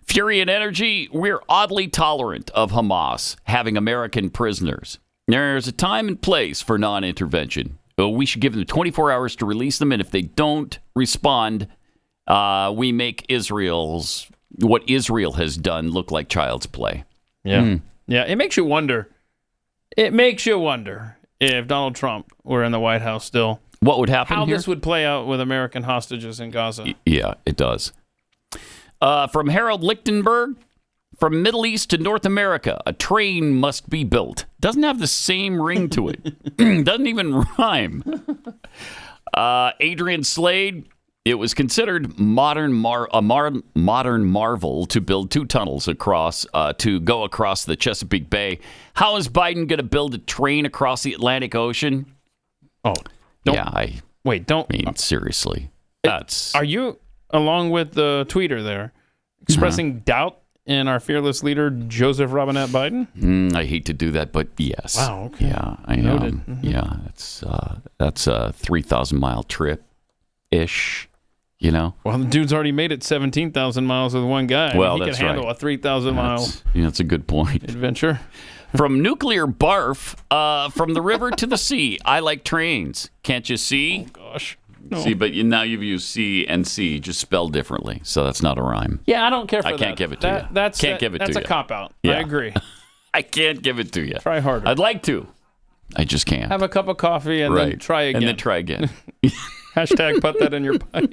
Fury and Energy, we're oddly tolerant of Hamas having American prisoners. There's a time and place for non-intervention. We should give them 24 hours to release them, and if they don't respond, we make what Israel has done look like child's play. Yeah. Yeah, it makes you wonder. It makes you wonder if Donald Trump were in the White House still. What would happen How here? this would play out with American hostages in Gaza. Yeah, it does. From Harold Lichtenberg, from Middle East to North America, a train must be built. Doesn't have the same ring to it. Doesn't even rhyme. Adrian Slade, It was considered a modern marvel to build 2 tunnels to go across the Chesapeake Bay. How is Biden going to build a train across the Atlantic Ocean? Don't. Seriously. Are you, along with the tweeter there, expressing doubt in our fearless leader, Joseph Robinette Biden? I hate to do that, but yes. Wow, okay. Yeah, I am. Yeah, that's a 3,000-mile trip-ish, you know? Well, the dude's already made it 17,000 miles with one guy. Well, he that's can handle right. a 3,000-mile that's a good point. adventure. From nuclear barf, from the river to the sea, I like trains. Can't you see? Oh, gosh. No. See, but now you've used C and C, just spelled differently, so that's not a rhyme. Yeah, I don't care for that. I can't give it to you. That's a cop-out. I agree. I can't give it to you. Try harder. I'd like to. I just can't. Have a cup of coffee and then try again. And then try again. Hashtag put that in your pipe.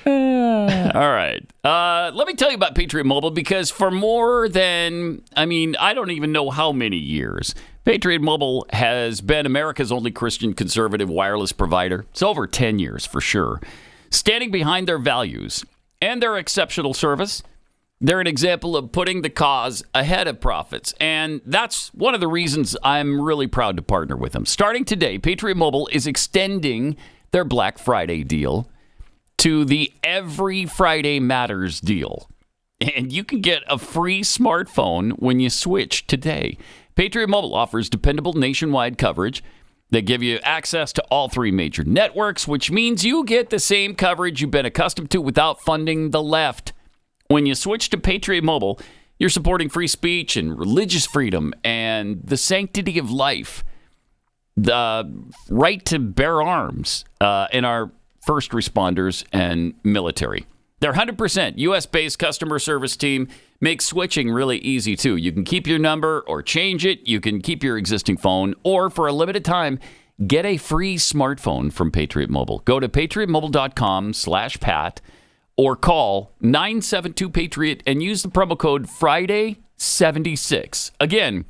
All right. Let me tell you about Patriot Mobile, because for more than, I don't even know how many years, Patriot Mobile has been America's only Christian conservative wireless provider. It's over 10 years for sure. Standing behind their values and their exceptional service, they're an example of putting the cause ahead of profits. And that's one of the reasons I'm really proud to partner with them. Starting today, Patriot Mobile is extending their Black Friday deal to the Every Friday Matters deal. And you can get a free smartphone when you switch today. Patriot Mobile offers dependable nationwide coverage. They give you access to all 3 major networks, which means you get the same coverage you've been accustomed to without funding the left. When you switch to Patriot Mobile, you're supporting free speech and religious freedom and the sanctity of life, the right to bear arms in our first responders and military. Their 100% U.S.-based customer service team makes switching really easy, too. You can keep your number or change it. You can keep your existing phone, or for a limited time, get a free smartphone from Patriot Mobile. Go to patriotmobile.com/Pat or call 972-PATRIOT and use the promo code FRIDAY76. Again,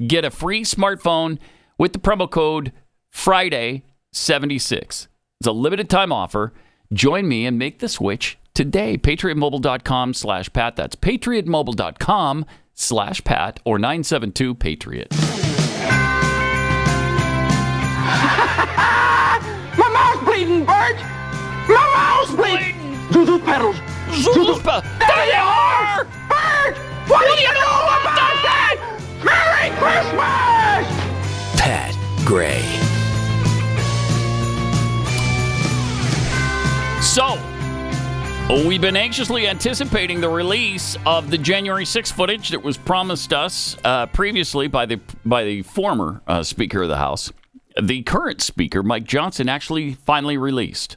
get a free smartphone with the promo code FRIDAY76. It's a limited time offer. Join me and make the switch today. PatriotMobile.com/Pat. That's PatriotMobile.com/Pat or 972-PATRIOT. My mouth's bleeding, Bert! My mouth's bleeding! Zuzu's pedals! Zuzu's pedals! There you are! Bert! What do you know about that? Merry Christmas! Pat Gray. So, we've been anxiously anticipating the release of the January 6th footage that was promised us previously by the former Speaker of the House. The current Speaker, Mike Johnson, actually finally released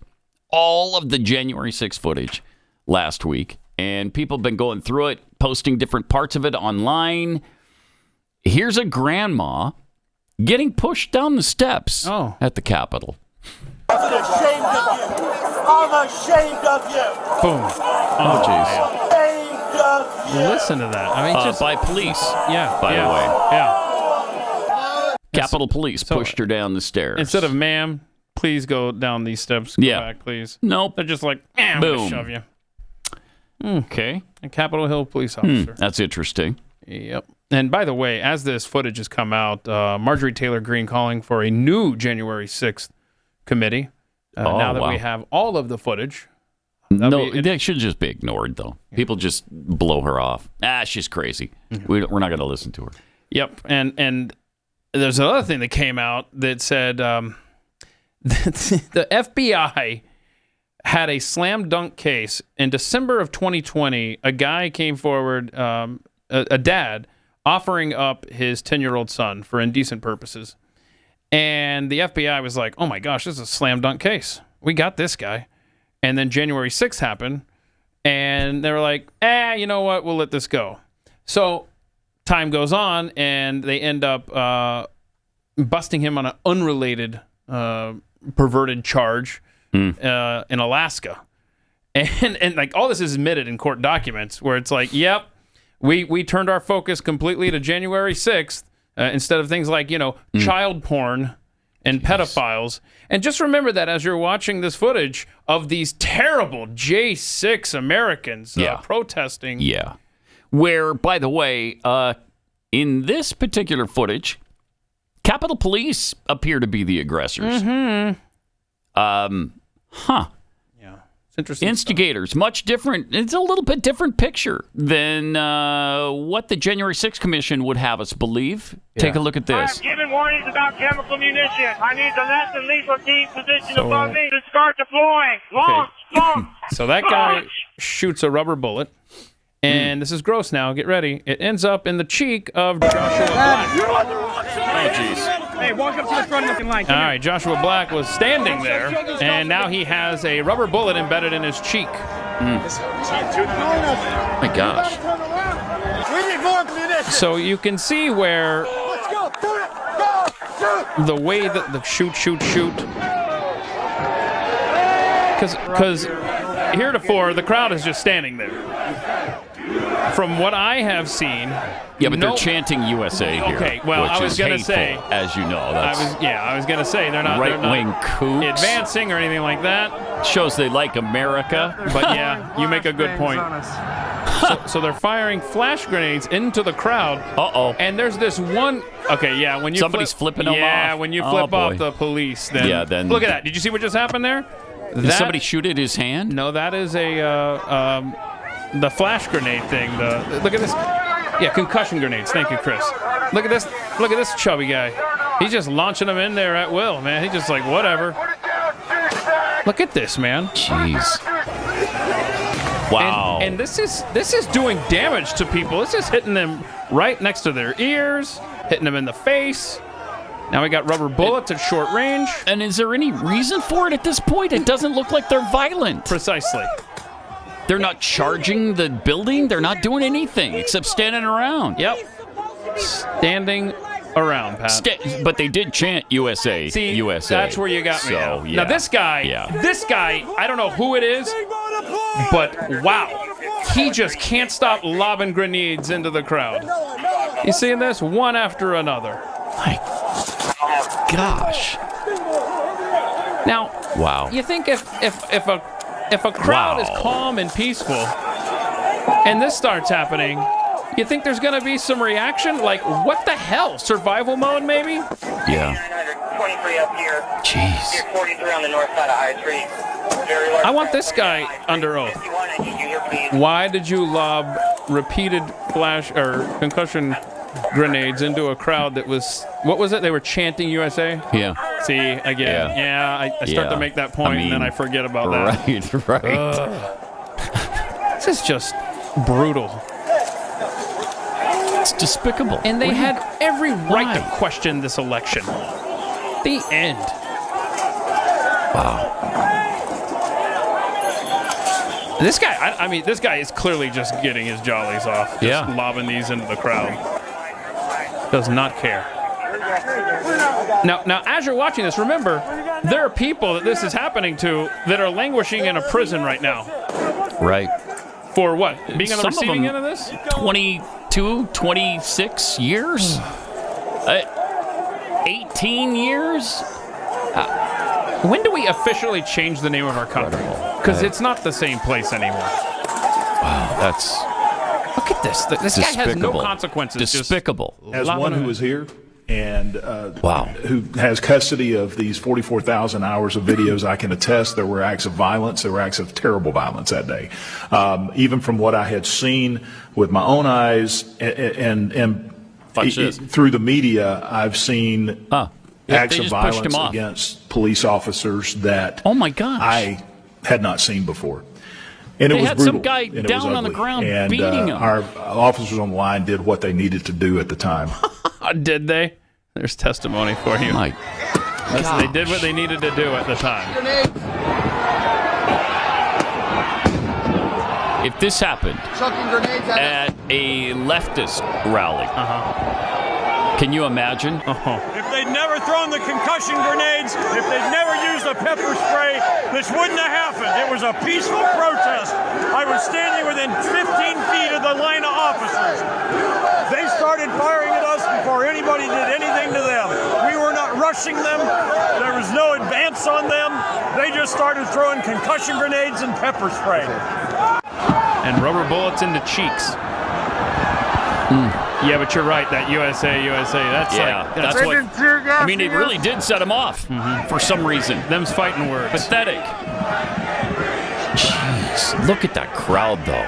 all of the January 6th footage last week, and people have been going through it, posting different parts of it online. Here's a grandma getting pushed down the steps at the Capitol. I'm ashamed of you. I'm ashamed of you. Boom. Oh, jeez. Ashamed of you. Listen to that. I mean, just by police. Yeah. By the way. Yeah. Capitol Police pushed her down the stairs. Instead of, ma'am, please go down these steps. Go back, please. Nope. They're just like, I'm going to shove you. Okay. A Capitol Hill police officer. That's interesting. Yep. And by the way, as this footage has come out, Marjorie Taylor Greene calling for a new January 6th committee. Now that we have all of the footage. They should just be ignored, though. People just blow her off. She's crazy. We're not going to listen to her. Yep. And there's another thing that came out that said that the FBI had a slam dunk case. In December of 2020, a guy came forward, a dad, offering up his 10-year-old son for indecent purposes. And the FBI was like, oh my gosh, this is a slam dunk case. We got this guy. And then January 6th happened, and they were like, you know what? We'll let this go. So time goes on, and they end up busting him on an unrelated perverted charge in Alaska. And like all this is admitted in court documents where it's like, yep, we turned our focus completely to January 6th instead of things like, child porn and pedophiles. And just remember that as you're watching this footage of these terrible J6 Americans protesting. Yeah. Where, by the way, in this particular footage, Capitol Police appear to be the aggressors. Mm-hmm. Yeah. It's interesting. Instigators, much different. It's a little bit different picture than what the January 6th Commission would have us believe. Yeah. Take a look at this. I'm giving warnings about chemical munitions. I need the less than lethal team position above me to start deploying. Launch! So that guy shoots a rubber bullet. And this is gross now. Get ready. It ends up in the cheek of Joshua Black. Oh, jeez. Hey, walk up to the front of the line. All right, Joshua Black was standing there, and now he has a rubber bullet embedded in his cheek. My gosh. We need more munitions. So you can see where the way that the shoot. Because heretofore, the crowd is just standing there. From what I have seen, but they're chanting USA here. Okay, well, which I was going to say, as you know, I was going to say they're not right-wing kooks advancing or anything like that. Shows they like America. But yeah, you make a good point. So they're firing flash grenades into the crowd. Uh-oh. And there's this one. Okay, yeah, when you somebody's flipping them off. Yeah, when you flip off the police, then look at that. Did you see what just happened there? Did somebody shoot at his hand? No, that is the flash grenade thing. Look at this. Yeah, concussion grenades. Thank you, Chris. Look at this. Look at this chubby guy. He's just launching them in there at will, man. He's just like, whatever. Look at this, man. Jeez. Wow. And this is doing damage to people. This is hitting them right next to their ears, hitting them in the face. Now we got rubber bullets at short range. And is there any reason for it at this point? It doesn't look like they're violent. Precisely. They're not charging the building. They're not doing anything except standing around. Yep. Standing around, Pat. But they did chant USA, See, USA. That's where you got me now. Yeah. Now this guy, I don't know who it is, but wow. He just can't stop lobbing grenades into the crowd. You seeing this? One after another. My gosh. Now, wow. You think if a crowd is calm and peaceful and this starts happening, you think there's going to be some reaction? Like, what the hell? Survival mode, maybe? Yeah. 23 up here. Jeez. Here, 43 on the north side of High Street. I want this guy under oath. Why did you lob repeated flash or concussion grenades into a crowd that was, what was it? They were chanting USA? Yeah. See, again. Yeah, I start to make that point and then I forget about that. Right. This is just brutal. It's despicable. And they had every right to question this election. The end. Wow. This guy, this guy is clearly just getting his jollies off. Just lobbing these into the crowd. Does not care. Now, as you're watching this, remember, there are people that this is happening to that are languishing in a prison right now. Right. For what? Being on the receiving end of this? 22, 26 years? 18 years? When do we officially change the name of our country? Because it's not the same place anymore. Wow, that's... Look at this. This guy has no consequences. Despicable. As one who was here and who has custody of these 44,000 hours of videos, I can attest there were acts of violence. There were acts of terrible violence that day. Even from what I had seen with my own eyes and through the media, I've seen acts of violence against police officers that I had not seen before. And it was brutal. Some guy down on the ground beating him. Our officers on the line did what they needed to do at the time. Did they? There's testimony for you. My They did what they needed to do at the time. If this happened at a leftist rally, can you imagine? If they'd never thrown the concussion grenades, if they'd never used the pepper spray, this wouldn't have happened. It was a peaceful protest. I was standing within 15 feet of the line of officers. They started firing at us before anybody did anything to them. We were not rushing them. There was no advance on them. They just started throwing concussion grenades and pepper spray. And rubber bullets into cheeks. Yeah, but you're right. That USA, that's that's what. I mean, it really did set them off for some reason. Them's fighting words. Pathetic. Jeez, look at that crowd, though.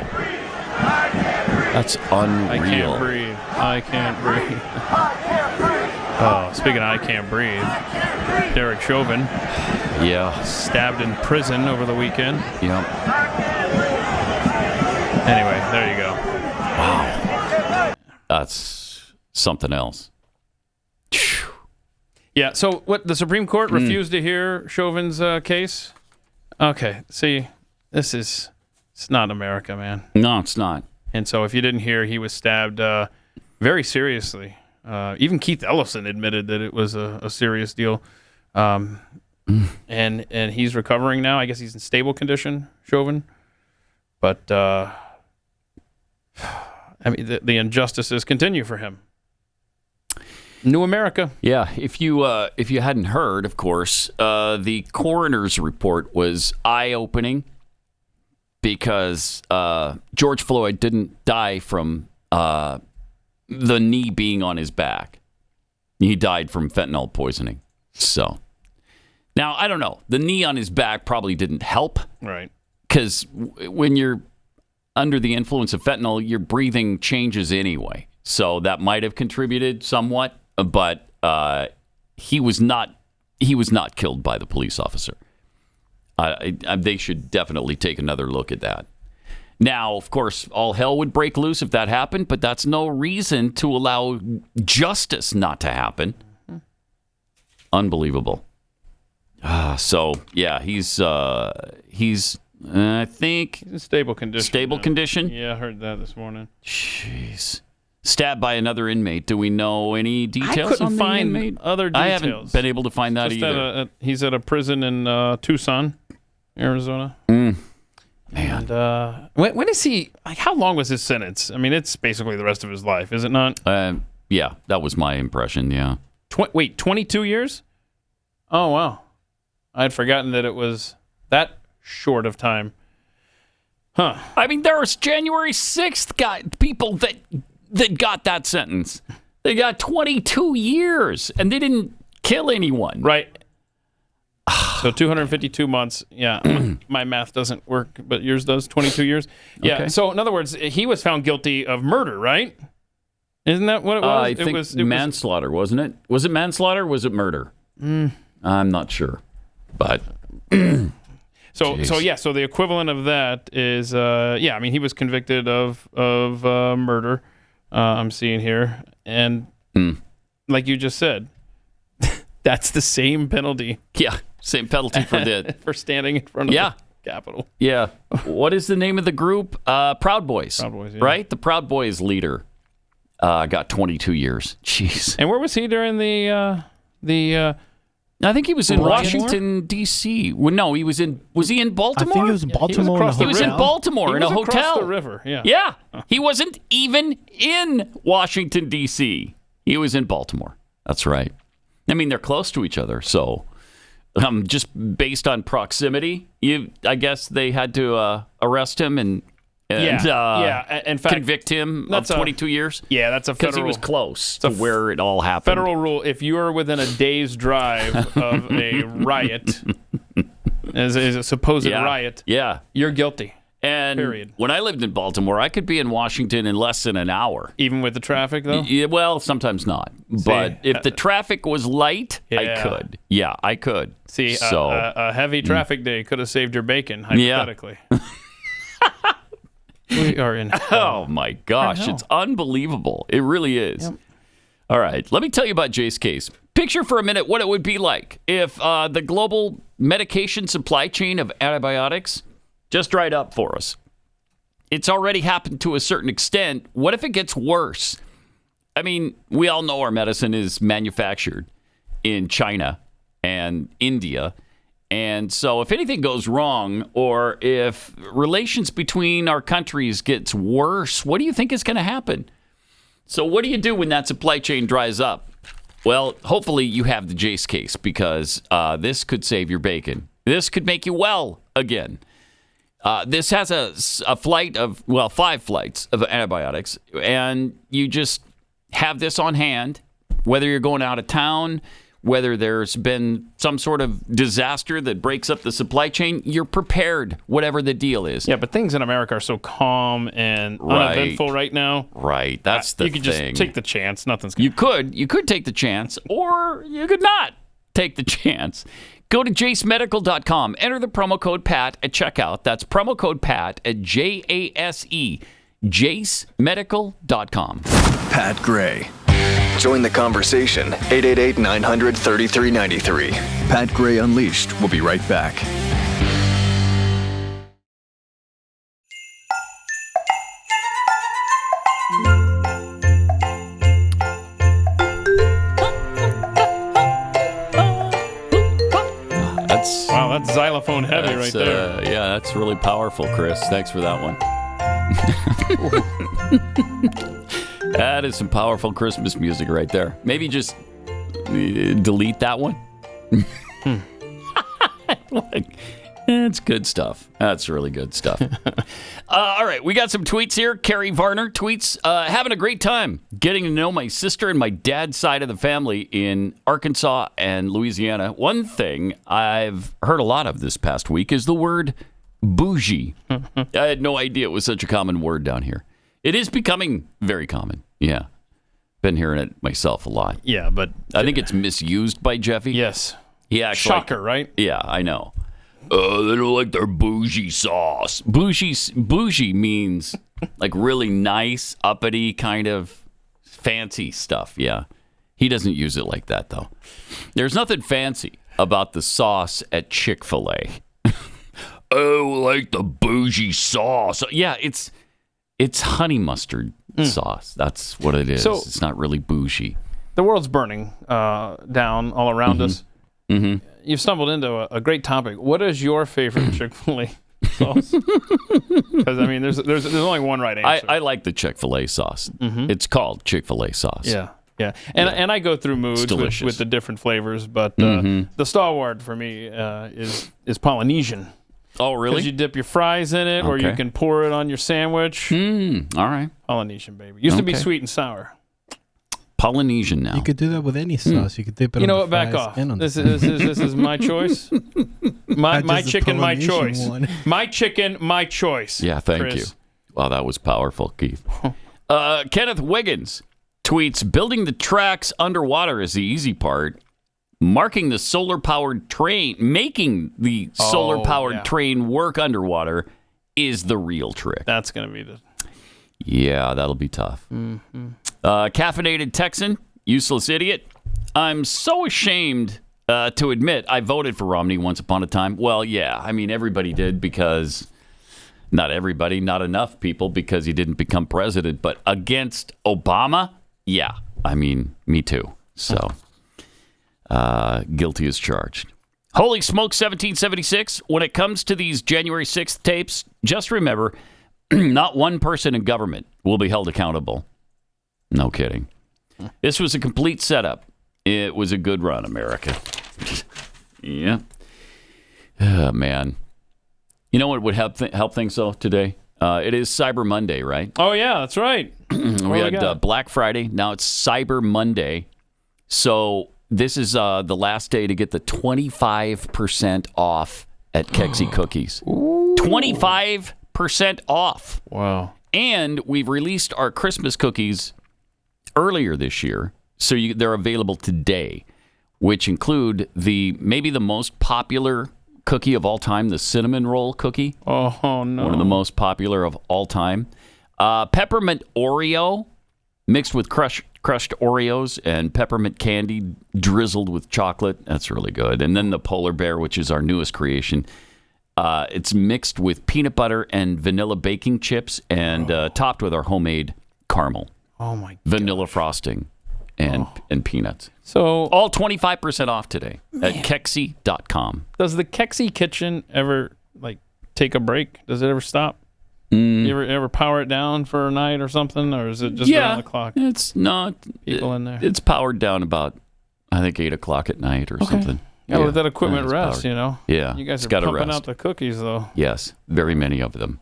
That's unreal. I can't breathe. Oh, speaking of I can't breathe, Derek Chauvin. Yeah. Stabbed in prison over the weekend. Yeah. Anyway, there you go. Wow. That's something else. Yeah, so what, the Supreme Court refused to hear Chauvin's case? Okay, see, it's not America, man. No, it's not. And so if you didn't hear, he was stabbed very seriously. Even Keith Ellison admitted that it was a serious deal. And he's recovering now. I guess he's in stable condition, Chauvin. But, I mean, the injustices continue for him. New America. Yeah, if you hadn't heard, of course, the coroner's report was eye-opening because George Floyd didn't die from the knee being on his back. He died from fentanyl poisoning. So, now, I don't know. The knee on his back probably didn't help. Right. Because when you're under the influence of fentanyl, your breathing changes anyway. So that might have contributed somewhat. But he was not killed by the police officer. They should definitely take another look at that. Now, of course, all hell would break loose if that happened, but that's no reason to allow justice not to happen. Unbelievable. So yeah, he's I think he's in stable condition. Stable condition. Yeah, I heard that this morning. Jeez. Stabbed by another inmate. Do we know any details? I couldn't on find the inmate? other details. I haven't been able to find that Just either. He's at a prison in Tucson, Arizona. Man. And when is he? Like, how long was his sentence? I mean, it's basically the rest of his life, is it not? Yeah, that was my impression. Yeah. 22 years? Oh wow, I had forgotten that it was that short of time. Huh? I mean, there was January 6th people that got that sentence. They got 22 years, and they didn't kill anyone. Right. So 252 months. Yeah, my math doesn't work, but yours does. 22 years. Yeah. Okay. So in other words, he was found guilty of murder, right? Isn't that what it was? I think it was manslaughter, wasn't it? Was it manslaughter or was it murder? I'm not sure. But So the equivalent of that is I mean, he was convicted of murder. I'm seeing here, and like you just said, that's the same penalty. Yeah, same penalty for the for standing in front of the Capitol. Yeah. What is the name of the group? Proud Boys. Proud Boys, yeah. Right? The Proud Boys leader got 22 years. Jeez. And where was he during the I think he was in Washington, D.C. Well, no, he was in Baltimore? I think he was in Baltimore. He was in Baltimore in a hotel. Across the river, yeah. Yeah. He wasn't even in Washington, D.C. He was in Baltimore. That's right. I mean, they're close to each other, so just based on proximity, I guess they had to arrest him and in fact, convict him of 22 years. Yeah, that's a federal. Because he was close to where it all happened. Federal rule: if you are within a day's drive of a riot, as a supposed riot, you're guilty. And period. When I lived in Baltimore, I could be in Washington in less than an hour. Even with the traffic, though? Yeah, well, sometimes not. But if the traffic was light, I could. Yeah, I could. See, a heavy traffic day could have saved your bacon, hypothetically. Yeah. We are in hell. Oh, my gosh. It's unbelievable. It really is. Yep. All right. Let me tell you about Jay's case. Picture for a minute what it would be like if the global medication supply chain of antibiotics just dried up for us. It's already happened to a certain extent. What if it gets worse? I mean, we all know our medicine is manufactured in China and India. And so if anything goes wrong or if relations between our countries gets worse, what do you think is going to happen? So what do you do when that supply chain dries up? Well, hopefully you have the Jace case because this could save your bacon. This could make you well again. This has a flight of, 5 flights of antibiotics, and you just have this on hand, whether you're going out of town, whether there's been some sort of disaster that breaks up the supply chain, you're prepared, whatever the deal is. Yeah, but things in America are so calm and uneventful right now. Right, that's the thing. You could just take the chance. Nothing's going to You could take the chance, or you could not take the chance. Go to jacemedical.com. Enter the promo code PAT at checkout. That's promo code PAT at JASE, jacemedical.com. Pat Gray. Join the conversation. 888-900-3393. Pat Gray Unleashed. We'll be right back. Wow, that's xylophone heavy right there. Yeah, that's really powerful, Chris. Thanks for that one. That is some powerful Christmas music right there. Maybe just delete that one. It's good stuff. That's really good stuff. All right, we got some tweets here. Carrie Varner tweets, having a great time getting to know my sister and my dad's side of the family in Arkansas and Louisiana. One thing I've heard a lot of this past week is the word bougie. I had no idea it was such a common word down here. It is becoming very common. Yeah. Been hearing it myself a lot. Yeah, but I think it's misused by Jeffy. Yes. He acts Shocker, right? Yeah, I know. They don't like their bougie sauce. Bougie means like really nice, uppity, kind of fancy stuff. Yeah. He doesn't use it like that, though. There's nothing fancy about the sauce at Chick-fil-A. Oh, like the bougie sauce. Yeah, it's honey mustard sauce. That's what it is. So, it's not really bougie. The world's burning down all around us. Mm-hmm. You've stumbled into a great topic. What is your favorite Chick-fil-A sauce? Because, I mean, there's only one right answer. I like the Chick-fil-A sauce. Mm-hmm. It's called Chick-fil-A sauce. Yeah. And I go through moods with the different flavors, but the stalwart for me is Polynesian. Oh, really? Because you dip your fries in it, or you can pour it on your sandwich. All right. Polynesian, baby. Used to be sweet and sour. Polynesian now. You could do that with any sauce. You could dip it on the fries. Back off. This is my choice. My chicken, my choice. My chicken, my choice. Yeah, thank you. Wow, that was powerful, Keith. Kenneth Wiggins tweets, building the tracks underwater is the easy part. Making the solar-powered train work underwater is the real trick. That's going to be the... Yeah, that'll be tough. Mm-hmm. Caffeinated Texan, useless idiot. I'm so ashamed to admit I voted for Romney once upon a time. Well, yeah, I mean, everybody did because... Not everybody, not enough people because he didn't become president. But against Obama, yeah, I mean, me too. So... guilty as charged. Holy smoke, 1776. When it comes to these January 6th tapes, just remember, not one person in government will be held accountable. No kidding. This was a complete setup. It was a good run, America. Yeah. Oh, man. You know what would help things, though, today? It is Cyber Monday, right? Oh, yeah, that's right. We had Black Friday. Now it's Cyber Monday. So... This is the last day to get the 25% off at Kexi Cookies. 25% off. Wow. And we've released our Christmas cookies earlier this year, so they're available today, which include maybe the most popular cookie of all time, the cinnamon roll cookie. Oh, no. One of the most popular of all time. Peppermint Oreo mixed with crushed Oreos and peppermint candy drizzled with chocolate. That's really good. And then the Polar Bear, which is our newest creation. It's mixed with peanut butter and vanilla baking chips and topped with our homemade caramel. Oh, my God. Vanilla frosting and peanuts. So all 25% off today at Kexi.com. Does the Kexi kitchen ever take a break? Does it ever stop? You ever power it down for a night or something, or is it just around the clock? It's not people in there. It's powered down about I think 8 o'clock at night or something. Yeah, let that equipment rest, Yeah. You guys are gotta pumping rest. out the cookies, though. Yes, very many of them.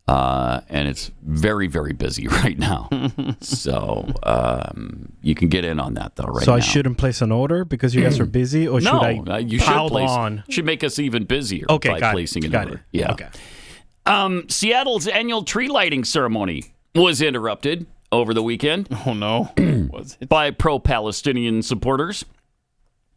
And it's very, very busy right now. So you can get in on that, though, right now. So I shouldn't place an order because you guys are busy, or should I you pile should place, on? Should make us even busier by placing an order. Yeah. Okay. Seattle's annual tree lighting ceremony was interrupted over the weekend. Oh, no. Was it? By pro-Palestinian supporters.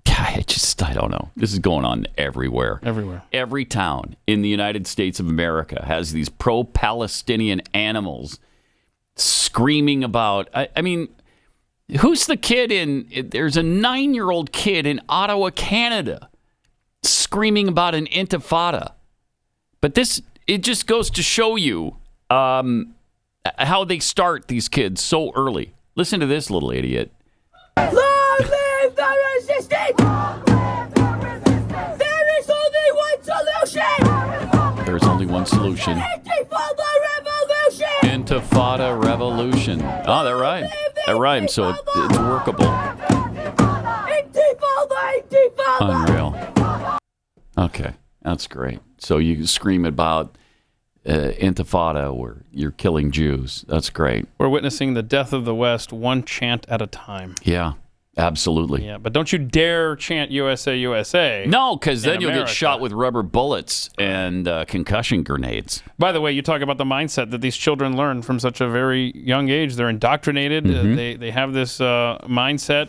I don't know. This is going on everywhere. Everywhere. Every town in the United States of America has these pro-Palestinian animals screaming about. I mean, who's the kid there's a 9-year-old kid in Ottawa, Canada, screaming about an intifada. But it just goes to show you how they start these kids so early. Listen to this little idiot. Long live the resistance! There is only one solution! There's only one solution. Intifada revolution! Intifada revolution. Oh, that rhymed. That rhymes, so it's workable. Intifada! Unreal. Okay, that's great. So you scream about intifada where you're killing Jews. That's great. We're witnessing the death of the West one chant at a time. Yeah, absolutely. Yeah, but don't you dare chant USA, USA. No, because then you'll America. get shot with rubber bullets and concussion grenades. By the way, you talk about the mindset that these children learn from such a very young age. They're indoctrinated. They have this mindset.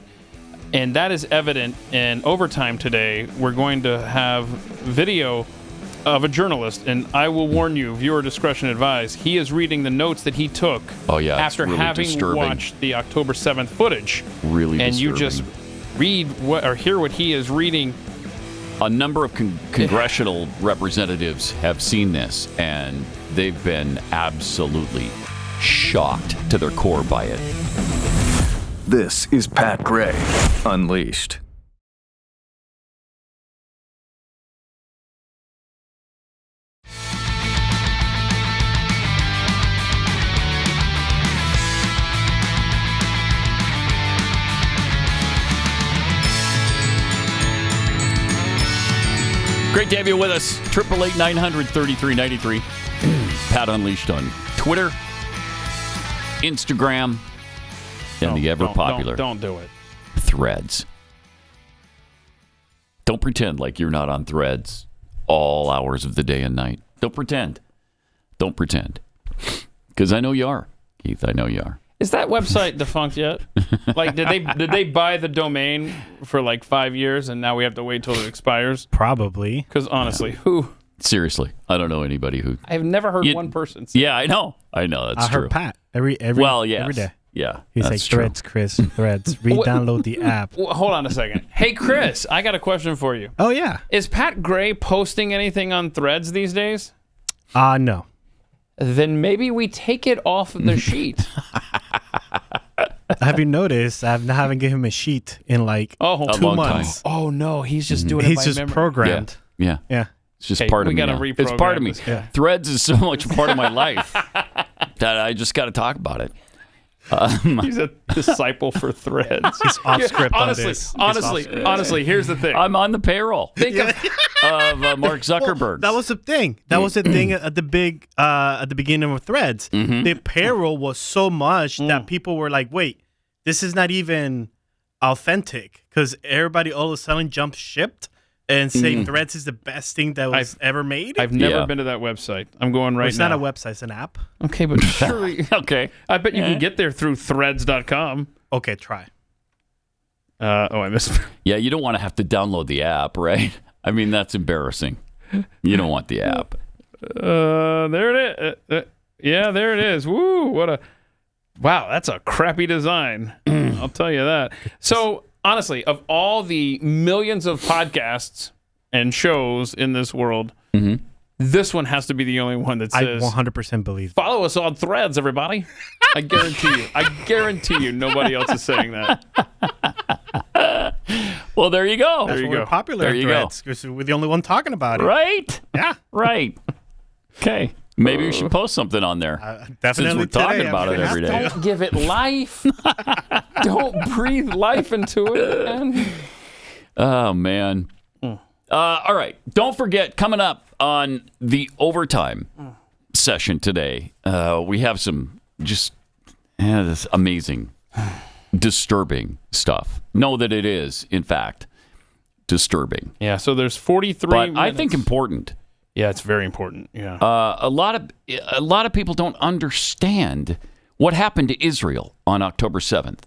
And that is evident in overtime today. We're going to have video of a journalist, and I will warn you, viewer discretion advised. He is reading the notes that he took after really having disturbing. watched the October 7th footage. Really and disturbing. you just read or hear what he is reading. A number of congressional representatives have seen this, and they've been absolutely shocked to their core by it. This is Pat Gray Unleashed. Great to have you with us. 888-900-3393. Pat Unleashed on Twitter, Instagram, and the ever-popular Don't do it. Threads. Don't pretend like you're not on Threads all hours of the day and night. Don't pretend. Don't pretend. Because I know you are, Keith. I know you are. Is that website defunct yet? Like, did they buy the domain for like 5 years, and now we have to wait till it expires? Probably. Because honestly, who? Seriously, I don't know anybody who. I have never heard one person say Yeah, I know. That's I true. heard Pat every yes. day. Yeah, He's that's like, true. Threads, Chris, Threads. Re-download the app. Hold on a second. Hey, Chris, I got a question for you. Oh, yeah. Is Pat Gray posting anything on Threads these days? No. Then maybe we take it off the sheet. Have you noticed I haven't given him a sheet in like 2 months? Oh, no. He's just doing it He's by just memory. programmed. Yeah. Yeah. It's just part of me. We got to now. reprogram It's part of me. this. Yeah. Threads is so much part of my life that I just got to talk about it. He's a disciple for Threads. He's off script on this. Honestly, here's the thing. I'm on the payroll. Think of Mark Zuckerberg. Well, that was the thing. That was the thing at the beginning of Threads. The payroll was so much that people were like, "Wait, this is not even authentic," because everybody all of a sudden jumped shipped and saying Threads is the best thing that was ever made. I've never been to that website. I'm going right now. It's not a website; it's an app. Okay, but surely. Okay. I bet you can get there through Threads.com. Okay, try. I missed. Yeah, you don't want to have to download the app, right? I mean, that's embarrassing. You don't want the app. There it is. Yeah, there it is. Woo! Wow, that's a crappy design. I'll tell you that. So, honestly, of all the millions of podcasts and shows in this world, this one has to be the only one that says, I 100% believe that. Follow us on Threads, everybody. I guarantee you nobody else is saying that. Well, there you go. That's there you why go. we're popular there in you Threads, because we're the only one talking about it. Right? Yeah. Right. Okay. Maybe we should post something on there. Definitely. Since we're talking today, about it every day. Don't give it life. Don't breathe life into it, man. Oh, man. All right. Don't forget, coming up on the overtime session today, we have some just this amazing, disturbing stuff. Know that it is, in fact, disturbing. Yeah, so there's 43 but minutes. I think important. Yeah, it's very important. Yeah. A lot of people don't understand what happened to Israel on October 7th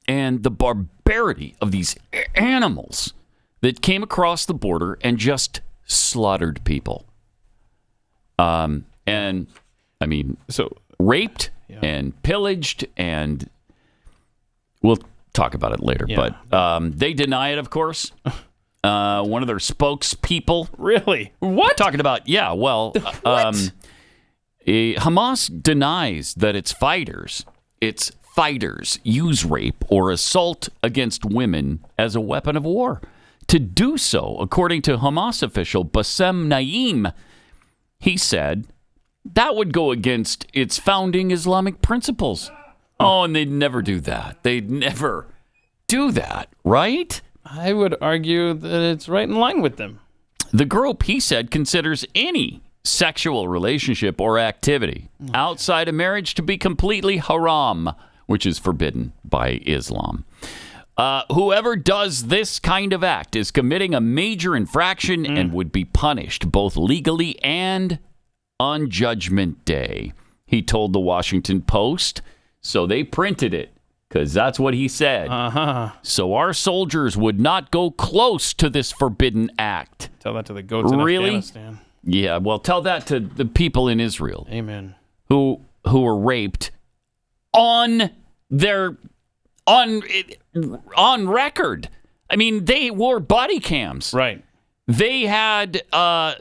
and the barbarity of these animals that came across the border and just slaughtered people. And I mean, so raped and pillaged, and we'll talk about it later. Yeah. But they deny it, of course. One of their spokespeople. Really? What? Talking about, Hamas denies that its fighters use rape or assault against women as a weapon of war. To do so, according to Hamas official Bassem Naim, he said that would go against its founding Islamic principles. Oh, and they'd never do that. They'd never do that, right? I would argue that it's right in line with them. The group, he said, considers any sexual relationship or activity outside of marriage to be completely haram, which is forbidden by Islam. Whoever does this kind of act is committing a major infraction and would be punished both legally and on Judgment Day, he told the Washington Post. So they printed it, because that's what he said. So our soldiers would not go close to this forbidden act. Tell that to the goats in Afghanistan. Yeah, well, tell that to the people in Israel. Amen. Who were raped on record. I mean, they wore body cams. Right. They had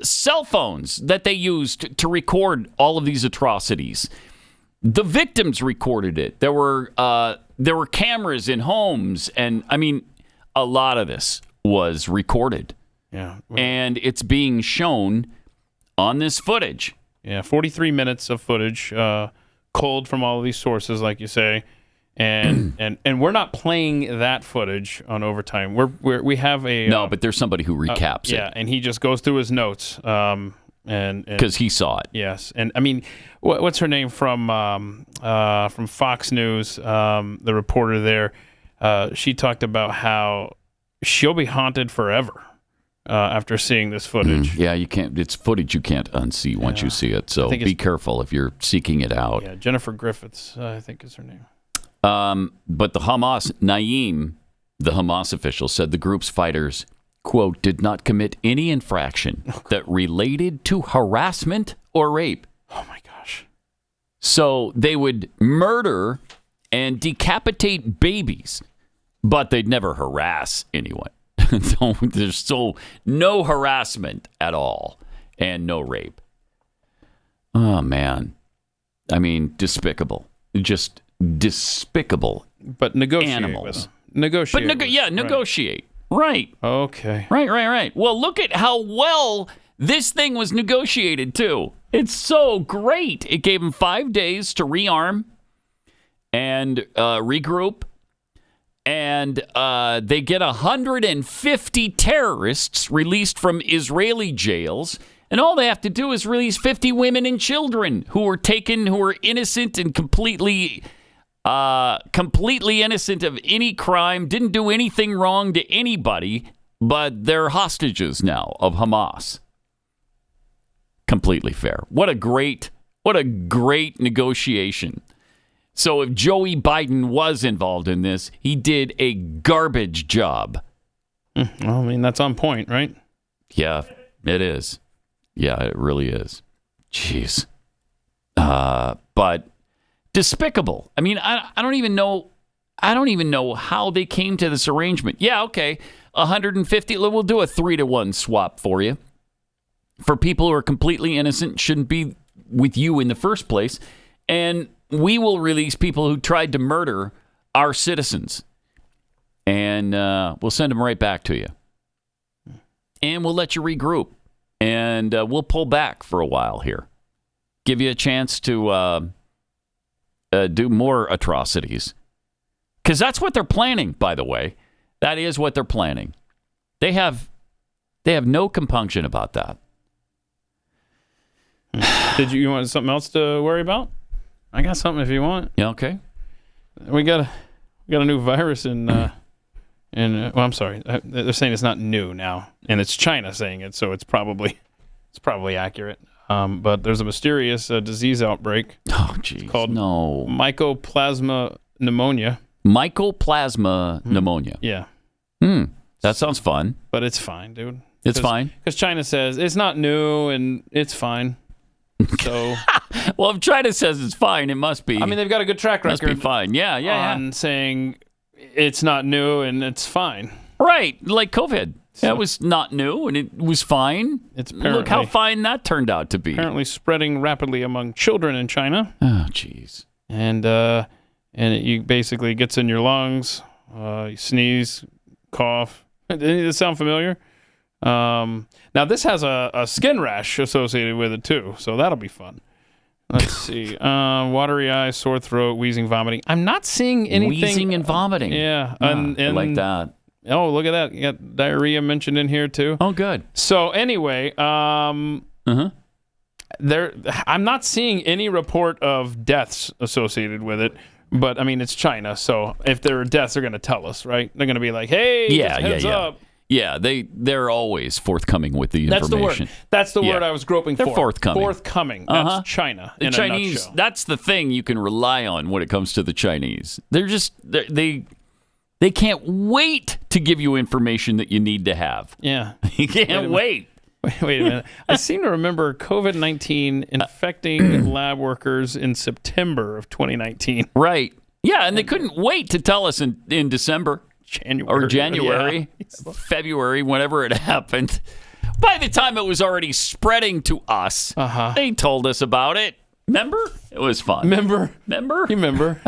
cell phones that they used to record all of these atrocities. The victims recorded it. There were cameras in homes, and I mean, a lot of this was recorded. Yeah. And it's being shown on this footage. Yeah, 43 minutes of footage, culled from all of these sources, like you say. And we're not playing that footage on overtime. We have a but there's somebody who recaps it. Yeah, and he just goes through his notes. And because he saw it. Yes, and I mean, what's her name from Fox News? The reporter there, she talked about how she'll be haunted forever after seeing this footage. Yeah, you can't. It's footage you can't unsee once you see it. So be careful if you're seeking it out. Yeah, Jennifer Griffiths, I think is her name. But the Hamas, Naim, the Hamas official, said the group's fighters, quote, did not commit any infraction that related to harassment or rape. Oh, my gosh. So they would murder and decapitate babies, but they'd never harass anyone. So there's no harassment at all and no rape. Oh, man. I mean, despicable. Just despicable. But negotiate animals. Negotiate. But negotiate. Right. Okay. Right. Well, look at how well this thing was negotiated, too. It's so great. It gave them 5 days to rearm and regroup. And they get 150 terrorists released from Israeli jails. And all they have to do is release 50 women and children who were innocent and completely innocent of any crime, didn't do anything wrong to anybody, but they're hostages now of Hamas. Completely fair. What a great negotiation. So if Joey Biden was involved in this, he did a garbage job. Well, I mean, that's on point, right? Yeah, it is. Yeah, it really is. Jeez. But despicable. I mean, I don't even know how they came to this arrangement. Yeah, okay. 150. We'll do a 3-to-1 swap for you. For people who are completely innocent, shouldn't be with you in the first place. And we will release people who tried to murder our citizens. And we'll send them right back to you. And we'll let you regroup. And we'll pull back for a while here. give you a chance to do more atrocities. Because that's what they're planning, by the way. That is what they're planning. They have no compunction about that. Did you want something else to worry about? I got something if you want. Yeah, okay. We got a new virus well, I'm sorry. They're saying it's not new now, and it's China saying it, so it's probably accurate. But there's a mysterious disease outbreak. Oh, geez. Called Mycoplasma pneumonia. Mycoplasma pneumonia. Yeah. That sounds fun. But it's fine, dude. It's fine? Because China says it's not new, and it's fine. So, well, if China says it's fine, it must be. I mean, they've got a good track record. Must be fine. Yeah. On saying it's not new and it's fine. Right, like COVID. That was not new and it was fine. Look how fine that turned out to be. Apparently spreading rapidly among children in China. Oh, jeez. And it basically gets in your lungs. You sneeze, cough. Does it sound familiar? Now this has a skin rash associated with it too, so that'll be fun. Let's see. Watery eyes, sore throat, wheezing, vomiting. I'm not seeing anything. Wheezing and vomiting. Yeah. I like that. Oh, look at that. You got diarrhea mentioned in here too. Oh, good. So anyway, I'm not seeing any report of deaths associated with it. But I mean, it's China, so if there are deaths, they're going to tell us, right? They're going to be like, "Hey, heads up." Yeah, they're always forthcoming with the information. That's the word I was groping for. They're forthcoming. Forthcoming. That's China. The Chinese. That's the thing you can rely on when it comes to the Chinese. They can't wait to give you information that you need to have. Yeah, you can't wait. Wait a minute. I seem to remember COVID-19 infecting lab workers in September of 2019. Right. Yeah, and they couldn't wait to tell us in December. January, February, whenever it happened. By the time it was already spreading to us, they told us about it. Remember? It was fun. Remember? You remember?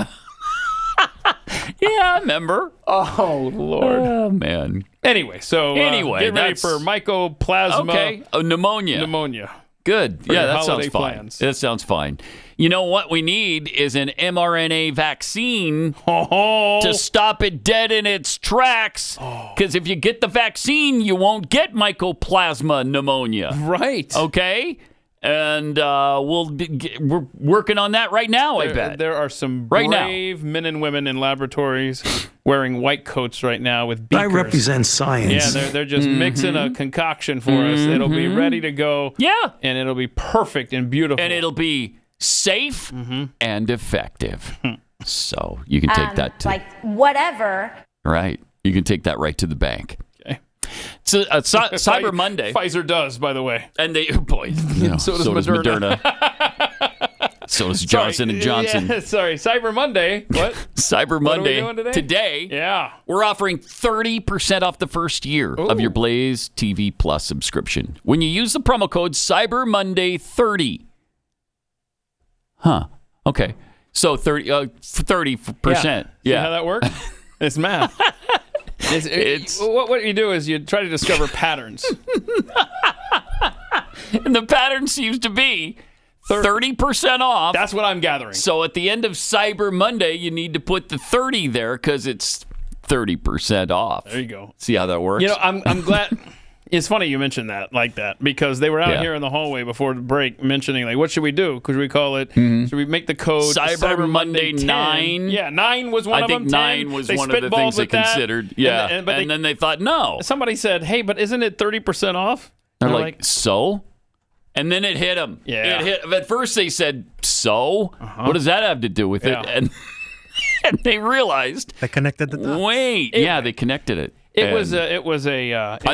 Yeah, I remember. Oh, Lord. Oh, man. Anyway, get ready for mycoplasma pneumonia. Good. Yeah, that sounds fine. Plans. That sounds fine. You know what we need is an mRNA vaccine to stop it dead in its tracks. Because if you get the vaccine, you won't get mycoplasma pneumonia. Right. Okay? And we're working on that right now, I bet. There are some brave men and women in laboratories wearing white coats right now with beakers. I represent science. Yeah, they're just mixing a concoction for us. It'll be ready to go. Yeah. And it'll be perfect and beautiful. And it'll be safe and effective. So you can take that to... Like, whatever. Right. You can take that right to the bank. So, Cyber Monday. Pfizer does, by the way. And so does Moderna. So does Johnson & Johnson. Yeah, sorry, Cyber Monday. What? Cyber Monday. What are we doing today? Yeah. We're offering 30% off the first year of your Blaze TV Plus subscription when you use the promo code Cyber Monday 30. Huh. Okay. So 30%. See how that works? It's math. What you do is you try to discover patterns. And the pattern seems to be 30% off. That's what I'm gathering. So at the end of Cyber Monday, you need to put the 30 there because it's 30% off. There you go. See how that works? You know, I'm glad. It's funny you mentioned that like that because they were out here in the hallway before the break mentioning like, what should we do? Could we call it? Should we make the code Cyber Monday 9? Yeah, 9 was one of them. I think 9 was one of the things they considered. Yeah, and then they thought no. Somebody said, "Hey, but isn't it 30% off?" They're like, so? And then it hit them. Yeah. It hit. At first they said, so? What does that have to do with it? And they realized they connected the dots. Wait, they connected it. I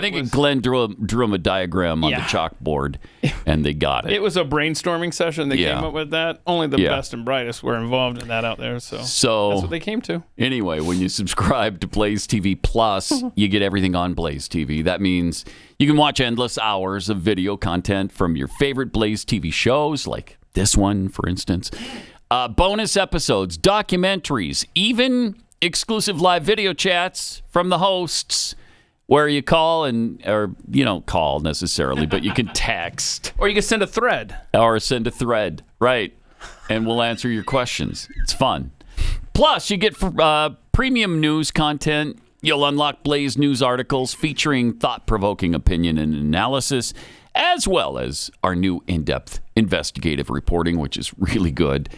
think Glenn drew them a diagram on the chalkboard, and they got it. It was a brainstorming session. They came up with that. Only the best and brightest were involved in that out there. So that's what they came to. Anyway, when you subscribe to Blaze TV Plus, you get everything on Blaze TV. That means you can watch endless hours of video content from your favorite Blaze TV shows, like this one, for instance. Bonus episodes, documentaries, even exclusive live video chats from the hosts. where you call or you don't call necessarily, but you can text. Or you can send a thread. Right. And we'll answer your questions. It's fun. Plus, you get premium news content. You'll unlock Blaze news articles featuring thought-provoking opinion and analysis, as well as our new in-depth investigative reporting, which is really good.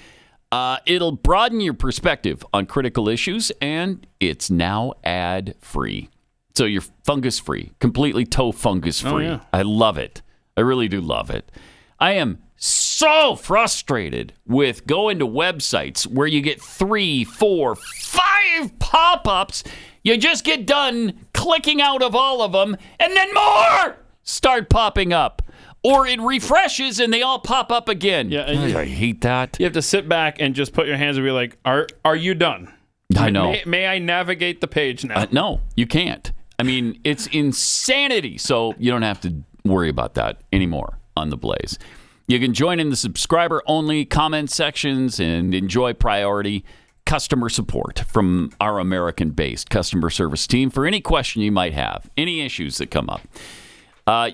It'll broaden your perspective on critical issues, and it's now ad-free. So you're fungus-free, completely toe fungus-free. Oh, yeah. I love it. I really do love it. I am so frustrated with going to websites where you get 3, 4, 5 pop-ups. You just get done clicking out of all of them, and then more start popping up. Or it refreshes and they all pop up again. Yeah, I hate that. You have to sit back and just put your hands and be like, are you done? I know. May I navigate the page now? No, you can't. I mean, it's insanity. So you don't have to worry about that anymore on The Blaze. You can join in the subscriber-only comment sections and enjoy priority customer support from our American-based customer service team for any question you might have, any issues that come up.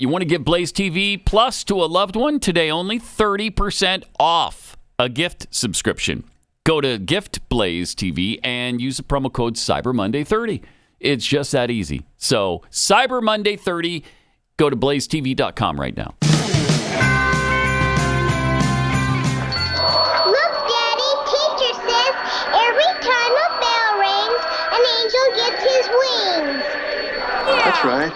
You want to give Blaze TV Plus to a loved one? Today only 30% off a gift subscription. Go to Gift Blaze TV and use the promo code CyberMonday30. It's just that easy. So CyberMonday30, go to blazetv.com right now. Look, Daddy, teacher says every time a bell rings, an angel gets his wings. That's right.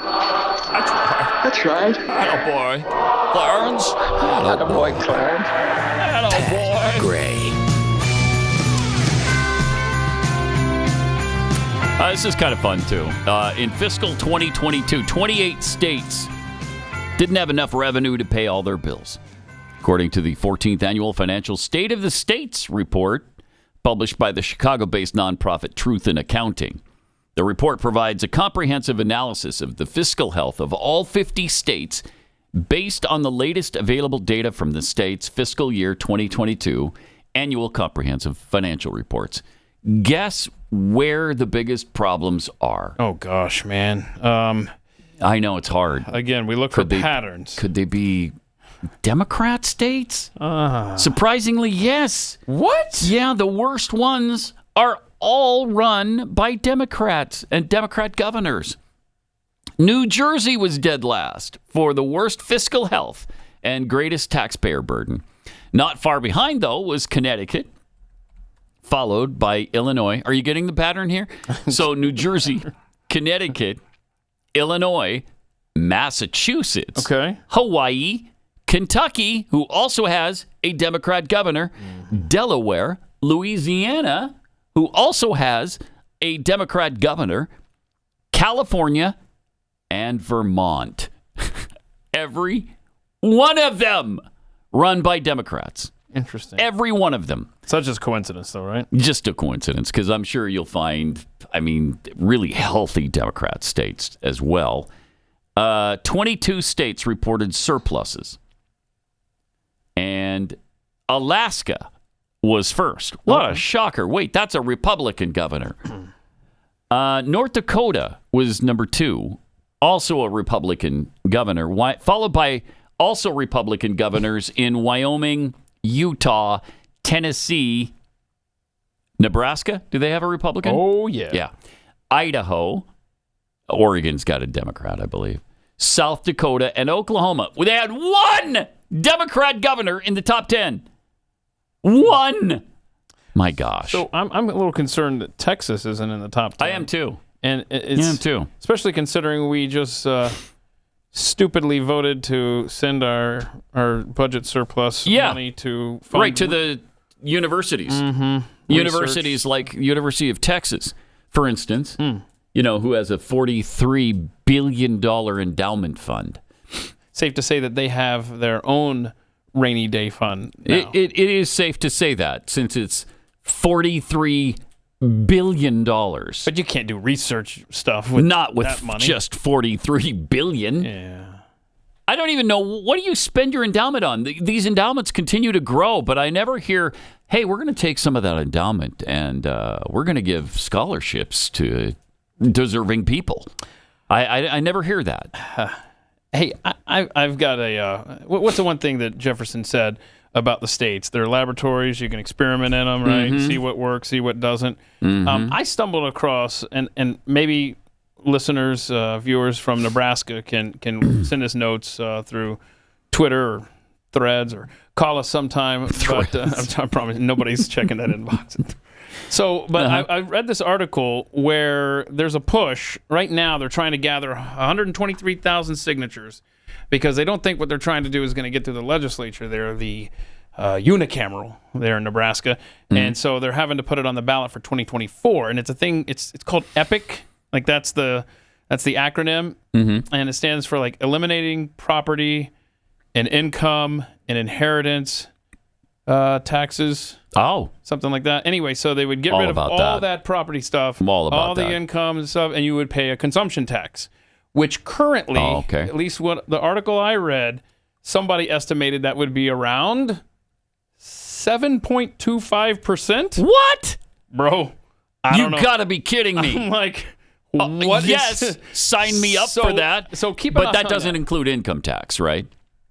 That's right. Attaboy. Clarence. Attaboy, Clarence. Attaboy. Gray. This is kind of fun, too. In fiscal 2022, 28 states didn't have enough revenue to pay all their bills. According to the 14th Annual Financial State of the States report, published by the Chicago-based nonprofit Truth in Accounting. The report provides a comprehensive analysis of the fiscal health of all 50 states based on the latest available data from the state's fiscal year 2022 annual comprehensive financial reports. Guess where the biggest problems are? Oh, gosh, man. I know it's hard. Again, we look for patterns. Could they be Democrat states? Surprisingly, yes. What? Yeah, the worst ones are all run by Democrats and Democrat governors. New Jersey was dead last for the worst fiscal health and greatest taxpayer burden. Not far behind, though, was Connecticut, followed by Illinois. Are you getting the pattern here? So New Jersey, Connecticut, Illinois, Massachusetts, Hawaii, Kentucky, who also has a Democrat governor, Delaware, Louisiana, who also has a Democrat governor, California, and Vermont. Every one of them run by Democrats. Interesting. Every one of them. Such as coincidence, though, right? Just a coincidence, because I'm sure you'll find, really healthy Democrat states as well. 22 states reported surpluses. And Alaska was first. What a shocker. Wait, that's a Republican governor. North Dakota was number 2, also a Republican governor, followed by also Republican governors in Wyoming, Utah, Tennessee, Nebraska. Do they have a Republican? Oh, yeah. Yeah. Idaho. Oregon's got a Democrat, I believe. South Dakota and Oklahoma. They had one Democrat governor in the top 10. One. My gosh. So I'm a little concerned that Texas isn't in the top 10. I am too. And it's, I am too. Especially considering we just stupidly voted to send our budget surplus money to fund right to the universities. Universities like University of Texas, for instance, who has a $43 billion endowment fund. Safe to say that they have their own rainy day fund now. It is safe to say that, since it's $43 billion. But you can't do research stuff with not with that money. Just $43 billion. Yeah. I don't even know, what do you spend your endowment on? These endowments continue to grow, but I never hear, hey, we're going to take some of that endowment and we're going to give scholarships to deserving people. I never hear that. Hey, I've got a. What's the one thing that Jefferson said about the states? They're laboratories. You can experiment in them, right? Mm-hmm. See what works, see what doesn't. Mm-hmm. I stumbled across, and maybe listeners, viewers from Nebraska can send us notes through Twitter or Threads or call us sometime. But I promise nobody's checking that inbox. So, but I read this article where there's a push. Right now, they're trying to gather 123,000 signatures because they don't think what they're trying to do is going to get through the legislature. They're the unicameral there in Nebraska. And so they're having to put it on the ballot for 2024. And it's a thing, it's called EPIC. Like that's the acronym. And it stands for like eliminating property and income and inheritance taxes. Oh. Something like that. Anyway, so they would get rid of all that property stuff, all the income and stuff, and you would pay a consumption tax, which currently, at least what the article I read, somebody estimated that would be around 7.25%. What? Bro, I don't know. You gotta be kidding me. I'm like, what yes, sign me up for that. So keep But that doesn't include income tax, right?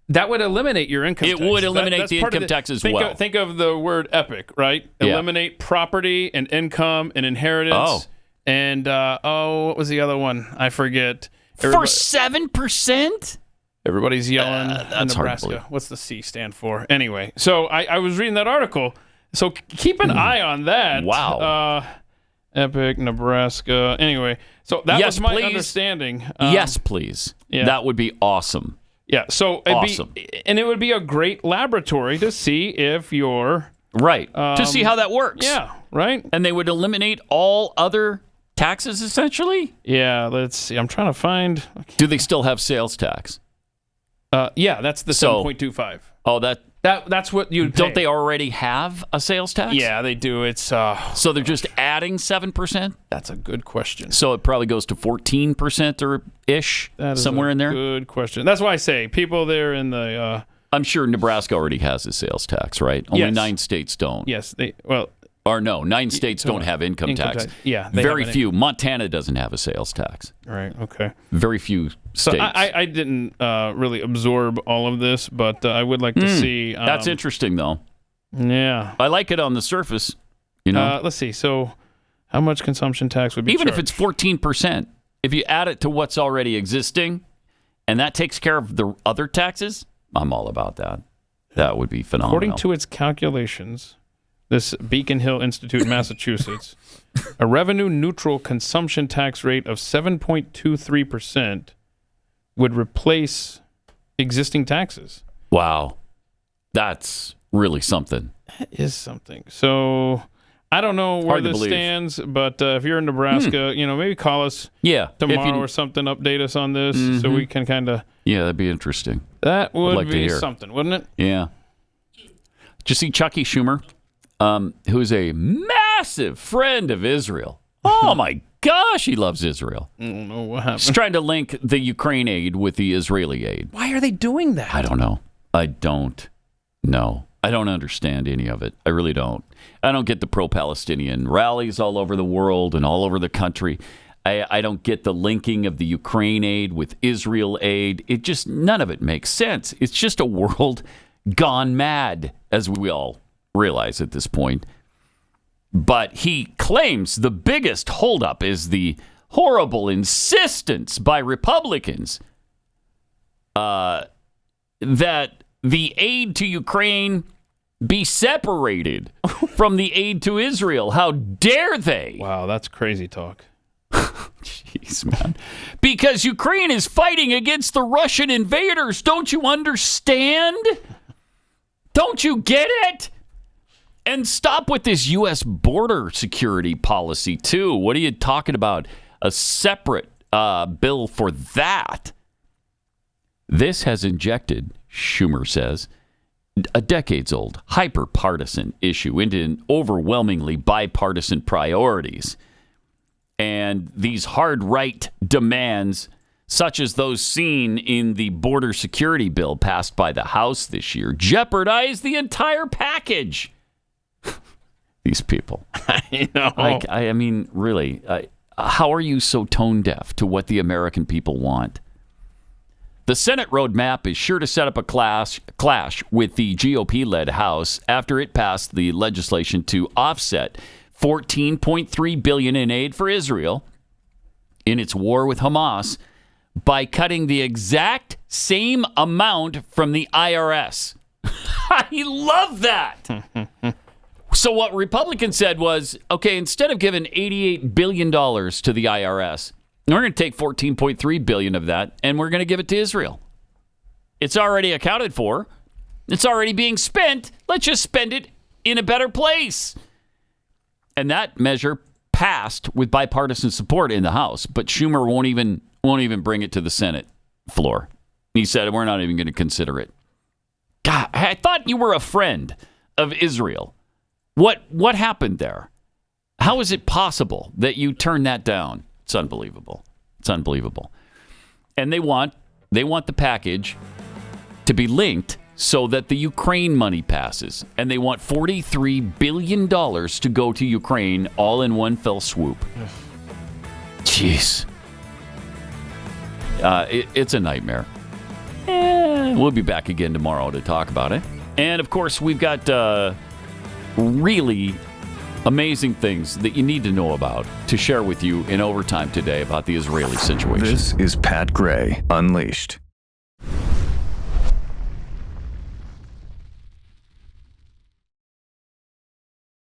That would eliminate your income tax. It would eliminate the income tax as well. Think of the word EPIC, right? Yeah. Eliminate property and income and inheritance. Oh. And, what was the other one? I forget. For 7%? Everybody's yelling in that's hard to Nebraska. believe. What's the C stand for? Anyway, so I was reading that article. So keep an eye on that. Wow. EPIC, Nebraska. Anyway, so that was my understanding. Yes, please. Yeah. That would be awesome. Yeah, so it would be a great laboratory to see if you're right to see how that works. Yeah, right. And they would eliminate all other taxes essentially. Yeah, let's see. I'm trying to find. Do they still have sales tax? Yeah, that's the 7.25. Oh, that's what you don't. They already have a sales tax? Yeah, they do. It's so they're just adding 7%. That's a good question. So it probably goes to 14% or ish, somewhere in there. Good question. That's why I say people there in the. I'm sure Nebraska already has a sales tax, right? Only 9 states don't. Yes, 9 states don't have income tax. Yeah, very few. Montana doesn't have a sales tax. Right. Okay. Very few states. So I didn't really absorb all of this, but I would like to see. That's interesting, though. Yeah, I like it on the surface. You know. Let's see. So, how much consumption tax would be even charged? if it's 14%? If you add it to what's already existing, and that takes care of the other taxes, I'm all about that. That would be phenomenal. According to its calculations. This Beacon Hill Institute in Massachusetts, a revenue-neutral consumption tax rate of 7.23% would replace existing taxes. Wow. That's really something. That is something. So I don't know where this stands, but if you're in Nebraska, maybe call us tomorrow or something, update us on this so we can kind of... Yeah, that'd be interesting. That would be something, wouldn't it? Yeah. Did you see Chucky Schumer? Who's a massive friend of Israel. Oh, my gosh, he loves Israel. I don't know what happened. He's trying to link the Ukraine aid with the Israeli aid. Why are they doing that? I don't know. I don't know. I don't understand any of it. I really don't. I don't get the pro-Palestinian rallies all over the world and all over the country. I don't get the linking of the Ukraine aid with Israel aid. It just, none of it makes sense. It's just a world gone mad, as we all realize at this point. But he claims the biggest holdup is the horrible insistence by Republicans that the aid to Ukraine be separated from the aid to Israel. How dare they? Wow, that's crazy talk. Jeez, man. Because Ukraine is fighting against the Russian invaders. Don't you understand? Don't you get it? And stop with this U.S. border security policy, too. What are you talking about? A separate bill for that. This has injected, Schumer says, a decades-old, hyper-partisan issue into overwhelmingly bipartisan priorities. And these hard-right demands, such as those seen in the border security bill passed by the House this year, jeopardize the entire package. These people. I know. I mean, really, how are you so tone deaf to what the American people want? The Senate roadmap is sure to set up a clash with the GOP-led House after it passed the legislation to offset $14.3 billion in aid for Israel in its war with Hamas by cutting the exact same amount from the IRS. I love that. So what Republicans said was, okay, instead of giving $88 billion to the IRS, we're going to take $14.3 billion of that, and we're going to give it to Israel. It's already accounted for. It's already being spent. Let's just spend it in a better place. And that measure passed with bipartisan support in the House, but Schumer won't even bring it to the Senate floor. He said, we're not even going to consider it. God, I thought you were a friend of Israel. What happened there? How is it possible that you turned that down? It's unbelievable. It's unbelievable. And they want the package to be linked so that the Ukraine money passes. And they want $43 billion to go to Ukraine all in one fell swoop. Jeez. It's a nightmare. We'll be back again tomorrow to talk about it. And, of course, we've got really amazing things that you need to know about to share with you in overtime today about the Israeli situation. This is Pat Gray Unleashed.